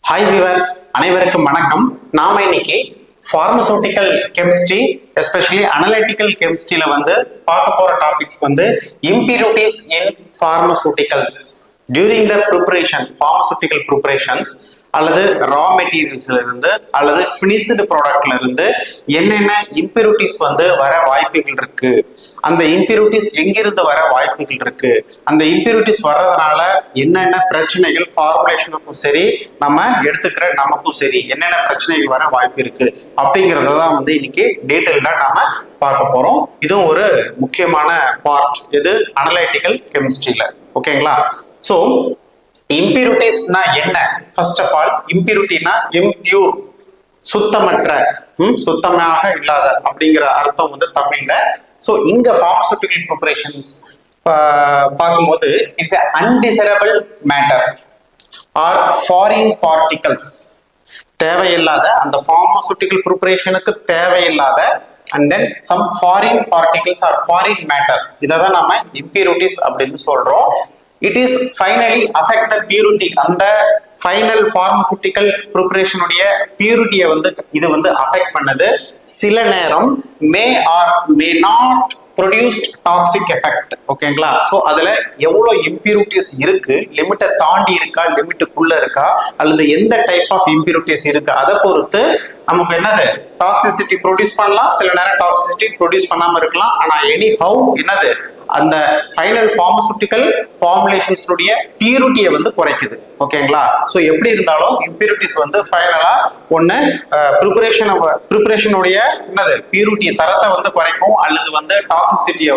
Hi viewers, அனைவருக்கும் வணக்கம். நாம இன்னைக்கு ஃபார்மசூட்டிக்கல் கெமிஸ்ட்ரி எஸ்பெஷலி அனலிட்டிக்கல் கெமிஸ்ட்ரியில பார்க்க போற topics impurities in pharmaceuticals during the preparation pharmaceutical preparations அல்லது ரா மெட்டீரியல்ஸ்ல இருந்து அல்லது ஃபினிஷ்டு ப்ராடக்ட்ல இருந்து என்னென்ன இம்பியூரிட்டிஸ் வர வாய்ப்புகள் இருக்கு, அந்த இம்பியூரிட்டிஸ் எங்கிருந்து வர வாய்ப்புகள் இருக்கு, அந்த இம்பியூரிட்டிஸ் வர்றதுனால என்னென்ன பிரச்சனைகள் ஃபார்முலேஷனுக்கும் சரி நம்ம எடுத்துக்கிற நமக்கும் சரி என்னென்ன பிரச்சனைகள் வர வாய்ப்பு இருக்கு அப்படிங்கறதான் இன்னைக்கு டீடைல்டா நாம பார்க்க போறோம். இதுவும் ஒரு முக்கியமான பார்ட் இது அனலிட்டிக்கல் கெமிஸ்ட்ரியில. ஓகேங்களா? ஸோ இம்பியூரிட்டிஸ்னா என்ன? ஃபர்ஸ்ட் ஆஃப் ஆல் இம்பியூரிட்டினா இம்பியூர், சுத்தமற்ற, சுத்தமாக இல்லாத அப்படிங்கிற அர்த்தம் தமிழ்ல. ஸோ இங்க பார்மசூட்டிக்கல் ப்ரிப்பரேஷன்ஸ் பார்க்கும்போது it's a undesirable matter or foreign particles, தேவையில்லாத அந்த பார்மசூட்டிக்கல் ப்ரிப்பரேஷனுக்கு தேவையில்லாத and then some foreign particles or foreign matters, இதை தான் நம்ம இம்பியூரிட்டிஸ் அப்படின்னு சொல்றோம். It is finally affect the purity, அந்த ஃபைனல் பார்மசூட்டிக்கல் ப்ரிப்பரேஷனுடைய பியூரிட்டியை இது அஃபெக்ட் பண்ணது. சில நேரம் மே R may not produced toxic effect. ஓகேங்களா? ஸோ அதுல எவ்வளவு இம்பியூரிட்டிஸ் இருக்கு, லிமிட்டை தாண்டி இருக்கா, லிமிட்டுக்குள்ள இருக்கா, அல்லது எந்த டைப் ஆஃப் இம்பியூரிட்டிஸ் இருக்கு, அதை பொறுத்து நமக்கு என்னது டாக்ஸிசிட்டி ப்ரொடியூஸ் பண்ணலாம், சில நேரம் டாக்ஸிசிட்டி ப்ரொடியூஸ் பண்ணாம இருக்கலாம். ஆனா எனி ஹவு என்னது அந்த ஃபைனல் பார்மசூட்டிக்கல் ஃபார்முலேஷன்ஸுடைய பியூரிட்டியை குறைக்குது. ஓகேங்களா? ஸோ எப்படி இருந்தாலும் இம்பியூரிட்டிஸ் ஃபைனலா ஒன்று ப்ரிப்பரேஷனுடைய என்னது பியூரிட்டி தரத்தை குறைக்கும், அல்லது டாக்ஸிசிட்டியை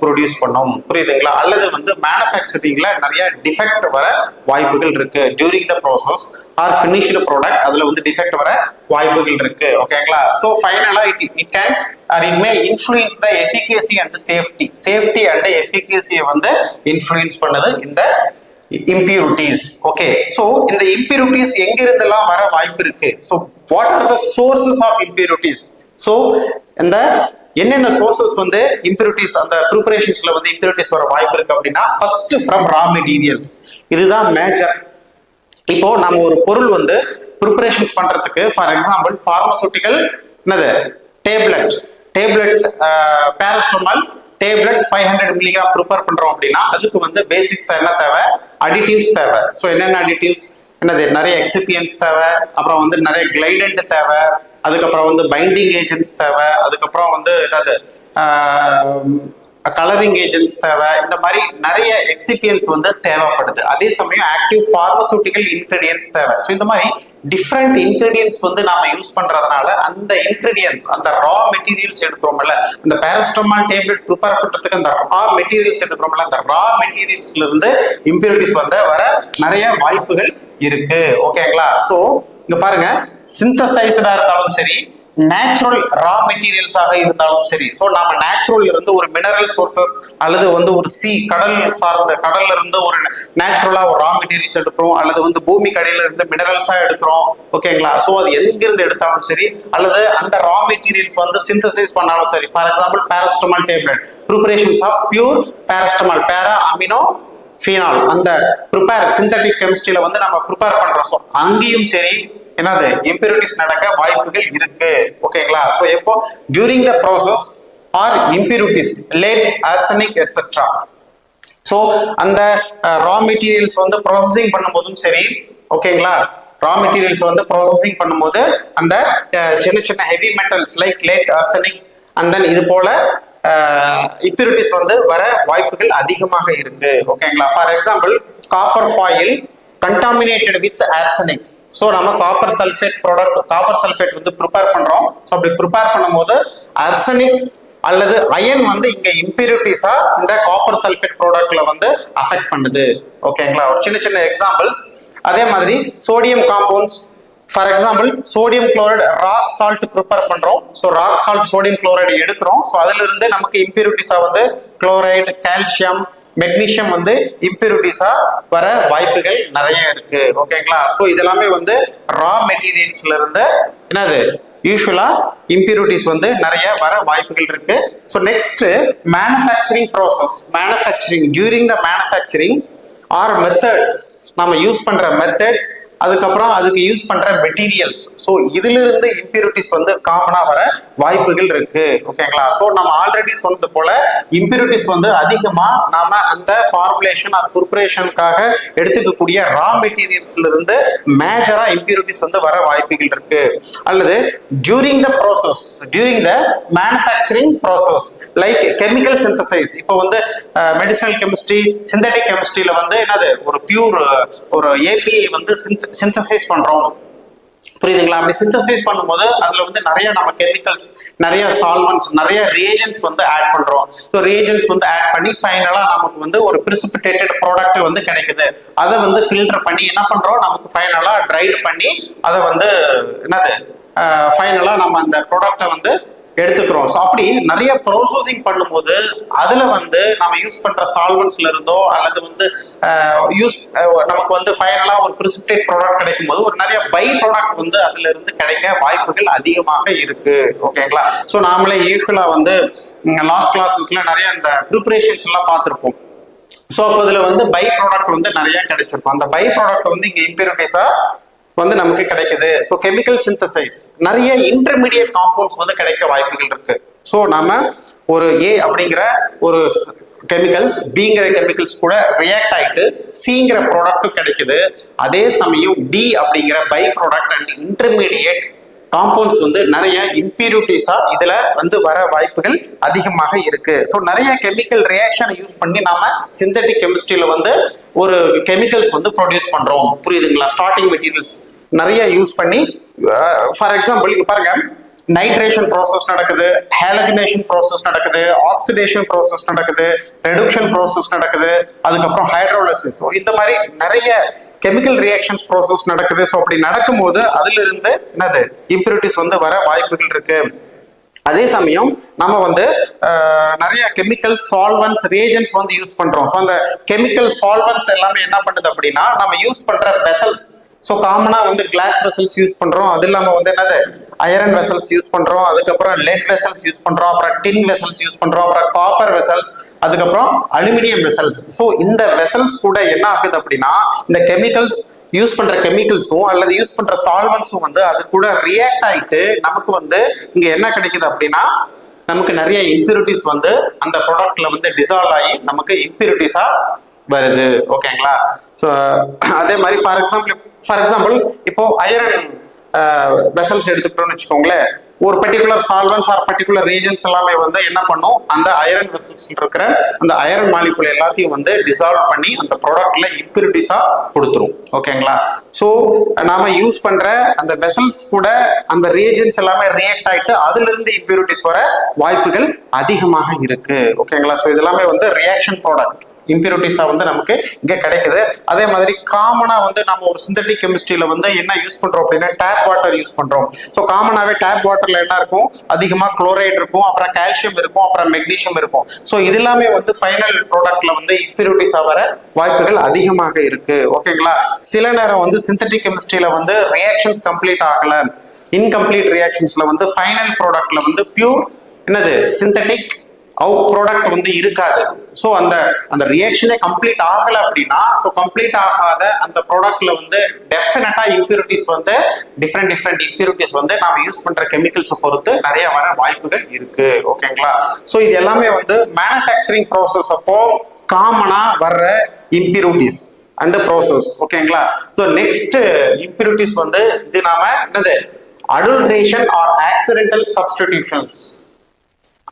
ப்ரொடியூஸ் பண்ணும். புரியுதுங்களா? அல்லது மேனுஃபேக்சரிங்ல நிறைய டிஃபெக்ட் வர வாய்ப்புகள் இருக்கு. During the process or finished product அதுல டிஃபெக்ட் வர வாய்ப்புகள் இருக்கு. ஓகேங்களா? ஸோ ஃபைனலா it can or it may influence the efficacy and safety and எஃபிகசியை இன்ஃப்ளூயன்ஸ் பண்ணது இந்த impurities. ஓகே, சோ இந்த impurities எங்க இருந்தெல்லாம் வர வாய்ப்பு இருக்கு? So what are the sources of impurities? சோ இந்த என்னென்ன சோர்சஸ் impurities அந்த ப்ரிப்பரேஷன்ஸ்ல impurities வர வாய்ப்பு இருக்கு அப்படின்னா ஃபர்ஸ்ட் ஃப்ரம் ரா மெட்டீரியல்ஸ். இதுதான் மேஜர். இப்போ நம்ம ஒரு பொருள் ப்ரிப்பரேஷன்ஸ் பண்றதுக்கு ஃபார் எக்ஸாம்பிள் பார்மசூட்டிக்கல் என்னது tablet paracetamol tablet 500 milligram prepare பண்றோம் அப்படின்னா அதுக்கு பேசிக்ஸ் என்ன தேவை? அடிட்டிவ்ஸ் தேவை. ஸோ என்னென்ன அடிட்டிவ்ஸ் என்னது நிறைய எக்ஸிபியன்ஸ் தேவை, அப்புறம் நிறைய கிளைடன்ட் தேவை, அதுக்கப்புறம் பைண்டிங் ஏஜென்ட்ஸ் தேவை, அதுக்கப்புறம் என்னது கலரிங் ஏஜென்ட்ஸ் தேவை. இந்த மாதிரி நிறைய எக்ஸிபியன்ஸ் தேவைப்படுது. அதே சமயம் ஆக்டிவ் பார்மசூட்டிக்கல் இன்கிரீடியன்ஸ் தேவை. ஸோ இந்த மாதிரி டிஃப்ரெண்ட் இன்கிரீடியன்ஸ் நாம யூஸ் பண்றதுனால அந்த இன்கிரீடியன்ஸ் அந்த ரா மெட்டீரியல்ஸ் எடுக்கிறோம்ல, இந்த பேராசிட்டமால் டேப்லெட் ப்ரிப்பேர் பண்றதுக்கு அந்த ரா மெட்டீரியல்ஸ் எடுக்கிறோம்ல, அந்த ரா மெட்டீரியல்ஸ்ல இருந்து இம்பியூரிட்டிஸ் வர நிறைய வாய்ப்புகள் இருக்கு. ஓகேங்களா? ஸோ இங்க பாருங்க, சிந்தசைஸ்டா இருந்தாலும் சரி, நேச்சுரல் ரா மெட்டீரியல்ஸாக இருந்தாலும் சரி. ஸோ நாம நேச்சுரல் இருந்து ஒரு மினரல் சோர்சஸ் அல்லது ஒரு கடல் சார்ந்த கடல்ல இருந்து ஒரு நேச்சுரலா ஒரு ரா மெட்டீரியல்ஸ் எடுக்கிறோம், அல்லது பூமி கடையில இருந்து மினரல்ஸா எடுக்கிறோம். ஓகேங்களா? ஸோ அது எங்கிருந்து எடுத்தாலும் சரி, அல்லது அந்த ரா மெட்டீரியல்ஸ் சிந்தசைஸ் பண்ணாலும் சரி. For example paracetamol tablet preparations of pure paracetamol para amino phenol அந்த ப்ரிப்பேர் சிந்தட்டிக் கெமிஸ்ட்ரியில நம்ம ப்ரிப்பேர் பண்றோம். ஸோ அங்கேயும் சரி என்னது இம்பியூரிட்டிஸ் நடக்க வாய்ப்புகள் இருக்கு. ஓகேங்களா? சோ எப்போ during the process or impurities lead, arsenic etcetera. So அந்த ரா மெட்டீரியல்ஸ் ப்ராசஸிங் பண்ணும்போதும் சரி. ஓகேங்களா? ரா மெட்டீரியல்ஸ் ப்ராசஸிங் பண்ணும்போது அந்த சின்ன சின்ன heavy metals like lead, arsenic and then இது போல இம்பியூரிட்டிஸ் வர வாய்ப்புகள் அதிகமாக இருக்கு. ஓகேங்களா? For example copper foil contaminated with arsenics. So நம்ம copper sulphate product copper sulphate prepare பண்றோம். ஸோ அப்படி ப்ரிப்பேர் பண்ணும்போது அர்சனிக் அல்லது அயன் இங்க இம்பியூரிட்டிஸா இந்த காப்பர் சல்ஃபேட் ப்ராடக்ட்ல அஃபெக்ட் பண்ணுது. ஓகேங்களா? ஒரு சின்ன சின்ன எக்ஸாம்பிள்ஸ். அதே மாதிரி sodium compounds, for example sodium chloride rock salt prepare பண்றோம். So rock salt sodium chloride எடுக்கிறோம். ஸோ அதுல இருந்து நமக்கு இம்பியூரிட்டிஸா குளோரைடு, கால்சியம், மெக்னீசியம் இம்பியூரிட்டிஸா வர வாய்ப்புகள் நிறைய இருக்கு. ஓகேங்களா? ஸோ இதெல்லாமே ரா மெட்டீரியல்ஸ்ல இருந்து என்னது யூஸ்வலா இம்பியூரிட்டிஸ் நிறைய வர வாய்ப்புகள் இருக்கு. So next manufacturing process. Manufacturing during the manufacturing R methods, நம்ம யூஸ் பண்ற மெத்தட்ஸ் அதுக்கப்புறம் அதுக்கு யூஸ் பண்ற மெட்டீரியல்ஸ். ஸோ இதுல இருந்து இம்பியூரிட்டிஸ் வந்து காமனா வர வாய்ப்புகள் இருக்கு. ஓகேங்களா? ஸோ நம்ம ஆல்ரெடி சொன்னது போல இம்பியூரிட்டிஸ் வந்து அதிகமா நாம அந்த ஃபார்முலேஷன் ஆர் ப்ரிப்பரேஷனுக்காக எடுத்துக்கக்கூடிய ரா மெட்டீரியல்ஸ்ல இருந்து மேஜரா இம்பியூரிட்டிஸ் வந்து வர வாய்ப்புகள் இருக்கு. அல்லது during the process, during the manufacturing process like chemical synthesise. இப்போ வந்து மெடிசினல் கெமிஸ்ட்ரி, சிந்தட்டிக் கெமிஸ்ட்ரியில வந்து என்னது ஒரு பியூர் ஒரு ஏபிஐ வந்து சிந்தசைஸ் பண்றோம். புரியுதுங்களா? அப்படி சிந்தசைஸ் பண்ணும்போது அதுல வந்து நிறைய நம்ம கெமிக்கல்ஸ், நிறைய சால்வன்ஸ், நிறைய ரியேஜன்ஸ் வந்து ஆட் பண்றோம். ஸோ ரியேஜன்ஸ் வந்து ஆட் பண்ணி ஃபைனலா நமக்கு வந்து ஒரு பிரிசிபிடேட்டட் ப்ராடக்ட் வந்து கிடைக்குது. அதை வந்து ஃபில்டர் பண்ணி என்ன பண்றோம், நமக்கு ஃபைனலா ட்ரைட் பண்ணி அதை வந்து என்னது ஃபைனலா நம்ம அந்த ப்ராடக்டை வந்து எடுத்துக்கிறோம். ஸோ அப்படி நிறைய ப்ராசஸிங் பண்ணும்போது அதுல வந்து நம்ம யூஸ் பண்ற சால்வன்ஸ்ல இருந்தோ அல்லது வந்து நமக்கு வந்து ஃபைனலா ஒரு பிரிசிபிடேட் ப்ராடக்ட் கிடைக்கும் போது ஒரு நிறைய பை ப்ராடக்ட் வந்து அதுல இருந்து கிடைக்க வாய்ப்புகள் அதிகமாக இருக்கு. ஓகேங்களா? ஸோ நாமளே யூஸ்வலா வந்து லாஸ்ட் கிளாஸஸ்ல நிறைய அந்த ப்ரிப்பரேஷன்ஸ் எல்லாம் பார்த்துருப்போம். ஸோ அப்போ இதுல வந்து பை ப்ராடக்ட் வந்து நிறைய கிடைச்சிருக்கும். அந்த பை ப்ராடக்ட் வந்து இங்க இம்பியூரிட்டிஸா வந்து நமக்கு கிடைக்குது. ஸோ கெமிக்கல் சிந்தசைஸ் நிறைய இன்டர்மீடியட் காம்பவுண்ட்ஸ் வந்து கிடைக்க வாய்ப்புகள் இருக்கு. ஸோ நாம ஒரு ஏ அப்படிங்கிற ஒரு கெமிக்கல்ஸ் பிங்கிற கெமிக்கல்ஸ் கூட ரியாக்ட் ஆயிட்டு சிங்கிற ப்ராடக்ட்டும் கிடைக்குது. அதே சமயம் டி அப்படிங்கிற by product and intermediate compounds வந்து நிறைய இம்பியூரிட்டிஸா இதுல வந்து வர வாய்ப்புகள் அதிகமாக இருக்கு. ஸோ நிறைய கெமிக்கல் ரியாக்ஷனை யூஸ் பண்ணி நாம சிந்தட்டிக் கெமிஸ்ட்ரியில வந்து ஒரு கெமிக்கல்ஸ் வந்து ப்ரொடியூஸ் பண்றோம். புரியுதுங்களா? ஸ்டார்டிங் மெட்டீரியல்ஸ் நிறைய யூஸ் பண்ணி ஃபார் எக்ஸாம்பிள் இங்க பாருங்க, நைட்ரேஷன் ப்ராசஸ் நடக்குது, ஹாலஜினேஷன் ப்ராசஸ் நடக்குது, ஆக்சிடேஷன் ப்ராசஸ் நடக்குது, ரெடக்ஷன் ப்ராசஸ் நடக்குது, அதுக்கப்புறம் ஹைட்ரோலிசிஸ். இந்த மாதிரி நிறைய கெமிக்கல் ரியாக்ஷன்ஸ் ப்ராசஸ் நடக்குது. ஸோ அப்படி நடக்கும்போது அதுல இருந்து என்னது இம்பியூரிட்டிஸ் வந்து வர வாய்ப்புகள் இருக்கு. அதே சமயம் நம்ம வந்து நிறைய கெமிக்கல் சால்வன்ஸ் ரியேஜன்ஸ் வந்து யூஸ் பண்றோம். ஸோ அந்த கெமிக்கல் சால்வன்ஸ் எல்லாமே என்ன பண்ணுது அப்படின்னா நம்ம யூஸ் பண்ற வெசல்ஸ். ஸோ காமனா வந்து கிளாஸ் வெசல்ஸ் யூஸ் பண்றோம். அது இல்லாம வந்து என்னது அயரன் வெசல்ஸ் யூஸ் பண்றோம், அதுக்கப்புறம் லெட் வெசல்ஸ் யூஸ் பண்றோம், அப்புறம் டின் வெசல்ஸ் யூஸ் பண்றோம், அப்புறம் காப்பர் வெசல்ஸ், அதுக்கப்புறம் அலுமினியம் வெசல்ஸ். ஸோ இந்த வெசல்ஸ் கூட என்ன ஆகுது அப்படின்னா இந்த கெமிக்கல்ஸ் யூஸ் பண்ற கெமிக்கல்ஸும் அல்லது யூஸ் பண்ற சால்வன்ஸும் வந்து அது கூட ரியாக்ட் ஆயிட்டு நமக்கு வந்து இங்க என்ன கிடைக்குது அப்படின்னா நமக்கு நிறைய இம்பியூரிட்டிஸ் வந்து அந்த ப்ராடக்ட்ல வந்து டிசால்வ் ஆகி நமக்கு இம்பியூரிட்டிஸா வருது. ஓகேங்களா? ஸோ அதே மாதிரி ஃபார் எக்ஸாம்பிள் இப்போ அயரன் வெசல்ஸ் எடுத்துக்கிட்டோம்னு வச்சுக்கோங்களேன். ஒரு particular solvents R particular regions எல்லாமே வந்து என்ன பண்ணும், அந்த அயரன் வெசல்ஸ் இருக்கிற அந்த அயரன் மாலிகுல் எல்லாத்தையும் வந்து டிசால்வ் பண்ணி அந்த ப்ராடக்ட்ல இம்பியூரிட்டிஸா கொடுத்துரும். ஓகேங்களா? ஸோ நாம யூஸ் பண்ற அந்த வெசல்ஸ் கூட அந்த ரீஜன்ஸ் எல்லாமே ரியாக்ட் ஆயிட்டு அதுல இருந்து இம்பியூரிட்டிஸ் வர வாய்ப்புகள் அதிகமாக இருக்கு. ஓகேங்களா? ஸோ இதெல்லாமே வந்து ரியாக்ஷன் ப்ராடக்ட் இம்பியூரிட்டிஸா வந்து நமக்கு இங்க கிடைக்குது. அதே மாதிரி காமனா வந்து நம்ம ஒரு சிந்தட்டிக் கெமிஸ்ட்ரியில வந்து என்ன யூஸ் பண்றோம் அப்படின்னா டேப் வாட்டர் யூஸ் பண்றோம். ஸோ காமனாவே டேப் வாட்டர்ல என்ன இருக்கும், அதிகமா குளோரைட் இருக்கும், அப்புறம் கால்சியம் இருக்கும், அப்புறம் மெக்னீசியம் இருக்கும். ஸோ இது எல்லாமே வந்து ஃபைனல் ப்ராடக்ட்ல வந்து இம்பியூரிட்டிஸா வர வாய்ப்புகள் அதிகமாக இருக்கு. ஓகேங்களா? சில நேரம் வந்து சிந்தட்டிக் கெமிஸ்ட்ரியில வந்து ரியாக்ஷன்ஸ் கம்ப்ளீட் ஆகல, இன்கம்ப்ளீட் ரியாக்ஷன்ஸ்ல வந்து ஃபைனல் ப்ராடக்ட்ல வந்து பியூர் என்னது சிந்தட்டிக் ப்ராடக்ட் வந்து இருக்காது. ஸோ அந்த ரியாக்ஷனே கம்ப்ளீட் ஆகலை அப்படின்னா ஸோ கம்ப்ளீட் ஆகாத அந்த ப்ராடக்ட்ல வந்து டெஃபினட்டா இம்பியூரிட்டிஸ் வந்து டிஃப்ரெண்ட் இம்பியூரிட்டிஸ் வந்து நாம யூஸ் பண்ற கெமிக்கல்ஸை பொறுத்து நிறைய வர வாய்ப்புகள் இருக்கு. ஓகேங்களா? ஸோ இது எல்லாமே வந்து மேனுஃபேக்சரிங் ப்ராசஸ் அப்போ காமனா வர்ற இம்பியூரிட்டிஸ் அண்ட் ப்ராசஸ். ஓகேங்களா? ஸோ நெக்ஸ்ட் இம்பியூரிட்டிஸ் வந்து இது நாம என்னது அடல்ட்ரேஷன் ஆர் ஆக்சிடென்டல் சப்ஸ்டிடியூஷன்ஸ்.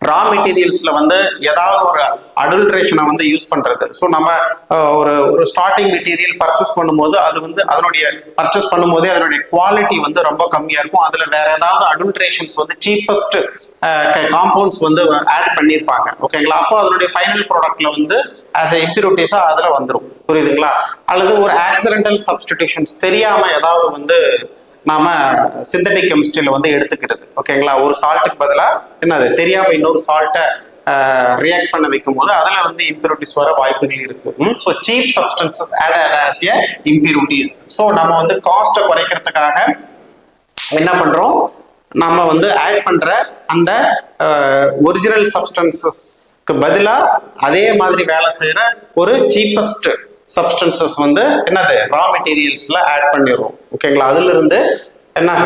ரா மெட்டீரியல்ஸ்ல வந்து ஏதாவது ஒரு அடல்ட்ரேஷனை வந்து யூஸ் பண்றது. ஸோ நம்ம ஒரு ஸ்டார்டிங் மெட்டீரியல் பர்ச்சேஸ் பண்ணும்போது அது வந்து அதனுடைய பர்ச்சேஸ் பண்ணும்போதே அதனுடைய குவாலிட்டி வந்து ரொம்ப கம்மியா இருக்கும். அதுல வேற ஏதாவது அடல்ட்ரேஷன்ஸ் வந்து சீப்பஸ்ட் காம்பவுண்ட்ஸ் வந்து ஆட் பண்ணியிருப்பாங்க. ஓகேங்களா? அப்போ அதனுடைய ஃபைனல் ப்ராடக்ட்ல வந்து ஆஸ் எ இம்பியூரிட்டிஸா அதுல வந்துடும். புரியுதுங்களா? அல்லது ஒரு ஆக்சிடென்டல் சப்ஸ்டிடியூஷன்ஸ் தெரியாம ஏதாவது வந்து நாம சிந்தட்டிக் கெமிஸ்ட்ரியில வந்து எடுத்துக்கிறது. ஓகேங்களா? ஒரு சால்ட்டுக்கு பதிலா என்னது தெரியாம இன்னொரு சால்ட்டை ரியாக்ட் பண்ண வைக்கும் போது அதுல வந்து இம்பியூரிட்டிஸ் வர வாய்ப்புகள் இருக்கு. So cheap substances add as a impurities. So நம்ம வந்து காஸ்ட்டை குறைக்கிறதுக்காக என்ன பண்றோம், நம்ம வந்து ஆட் பண்ற அந்த ஒரிஜினல் சப்ஸ்டன்சஸ்க்கு பதிலா அதே மாதிரி வேலை செய்யற ஒரு சீப்பஸ்ட் சப்ஸ்டன்சஸ் வந்து என்னது ரா மெட்டீரியல்ஸ்ல ஆட் பண்ணிடுறோம். ஓகேங்களா, அதுல இருந்து என்னாக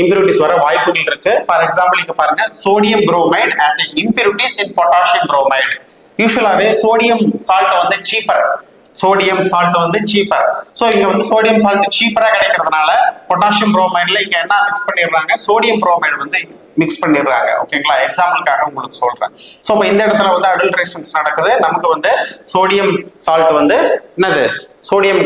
இம்பியூரிட்டிஸ் வர வாய்ப்புகள் இருக்கு. ஃபார் எக்ஸாம்பிள் இங்க பாருங்க, சோடியம் புரோமைடு ஆஸ் இம்பியூரிட்டிஸ் இன் பொட்டாசியம் புரோமைடு. யூஸ்வலாவே சோடியம் சால்ட் வந்து சீப்பர், சோடியம் சால்ட் வந்து சீப்பர். ஸோ இங்க வந்து சோடியம் சால்ட் சீப்பரா கிடைக்கிறதுனால பொட்டாசியம் புரோமைட்ல இங்க என்ன மிக்ஸ் பண்ணிடுறாங்க, சோடியம் புரோமைடு வந்து மிக்ஸ் பண்ணிடுறாங்க. ஓகேங்களா, எக்ஸாம்பிளுக்காக உங்களுக்கு சொல்றேன். ஸோ இப்போ இந்த இடத்துல வந்து அடல்ட்ரேஷன்ஸ் நடக்குது. நமக்கு வந்து சோடியம் சால்ட் வந்து என்னது, சோடியம்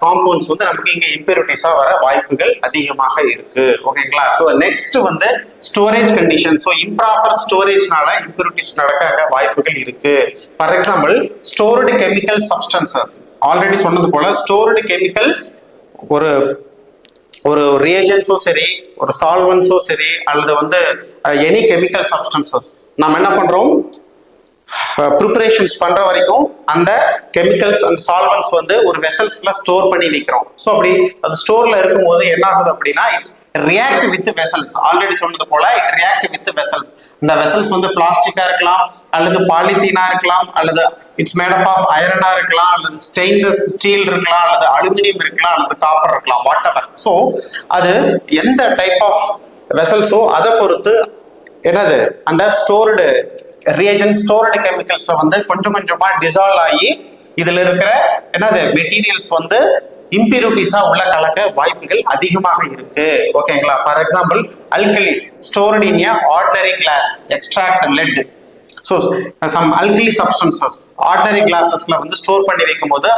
காம்பவுண்ட்ஸ் வந்து நமக்கு இங்க இம்பியூரிட்டிஸா வர வாய்ப்புகள் அதிகமாக இருக்கு. ஓகேங்களா, ஸோ நெக்ஸ்ட் வந்து ஸ்டோரேஜ் கண்டிஷன். ஸோ இம்ப்ராப்பர் ஸ்டோரேஜ்னால இம்பியூரிட்டிஸ் நடக்க வாய்ப்புகள் இருக்கு. For example stored chemical substances, already சொன்னது போல ஸ்டோர்டு கெமிக்கல் ஒரு ஒரு ரியேஜன்ஸோ சரி, ஒரு சால்வன்ஸோ சரி, அல்லது வந்து எனி கெமிக்கல் சப்ஸ்டன்சஸ் நம்ம என்ன பண்றோம், ப்ரிப்பரேஷன்ஸ் பண்ற வரைக்கும் அந்த கெமிக்கல்ஸ் அண்ட் சால்வன்ஸ் வந்து ஒரு வெசல்ஸ்ல ஸ்டோர் பண்ணி வைக்கிறோம். ஸோ அப்படி அது ஸ்டோர்ல இருக்கும்போது என்ன ஆகுது அப்படின்னா, it react with vessels. Already சொன்னது போல இட் ரியாக்ட் வித் வெசல்ஸ். இந்த வெசல்ஸ் வந்து பிளாஸ்டிக்கா இருக்கலாம், அல்லது பாலித்தீனா இருக்கலாம், அல்லது இட்ஸ் மேட் அப் ஆஃப் ஐரனா இருக்கலாம், அல்லது ஸ்டெயின்லெஸ் ஸ்டீல் இருக்கலாம், அல்லது அலுமினியம் இருக்கலாம், அல்லது காப்பர் இருக்கலாம், வாட் எவர். ஸோ அது எந்த டைப் ஆஃப் வெசல்ஸோ அதை பொறுத்து என்னது அந்த ஸ்டோர்டு ரியேஜன், ஸ்டோர்டு கெமிக்கல்ஸ்ல வந்து கொஞ்சம் கொஞ்சமா டிசால்வ் ஆகி இதுல இருக்கிற என்னது மெட்டீரியல்ஸ் வந்து இம்பியூரிட்டிஸா உள்ள கலக்க வாய்ப்புகள் அதிகமாக இருக்கு. ஓகேங்களா, for example alkalis stored in a ordinary glass extract lead. So some alkali substances ordinary கிளாஸஸ்ல வந்து ஸ்டோர் பண்ணி வைக்கும் போது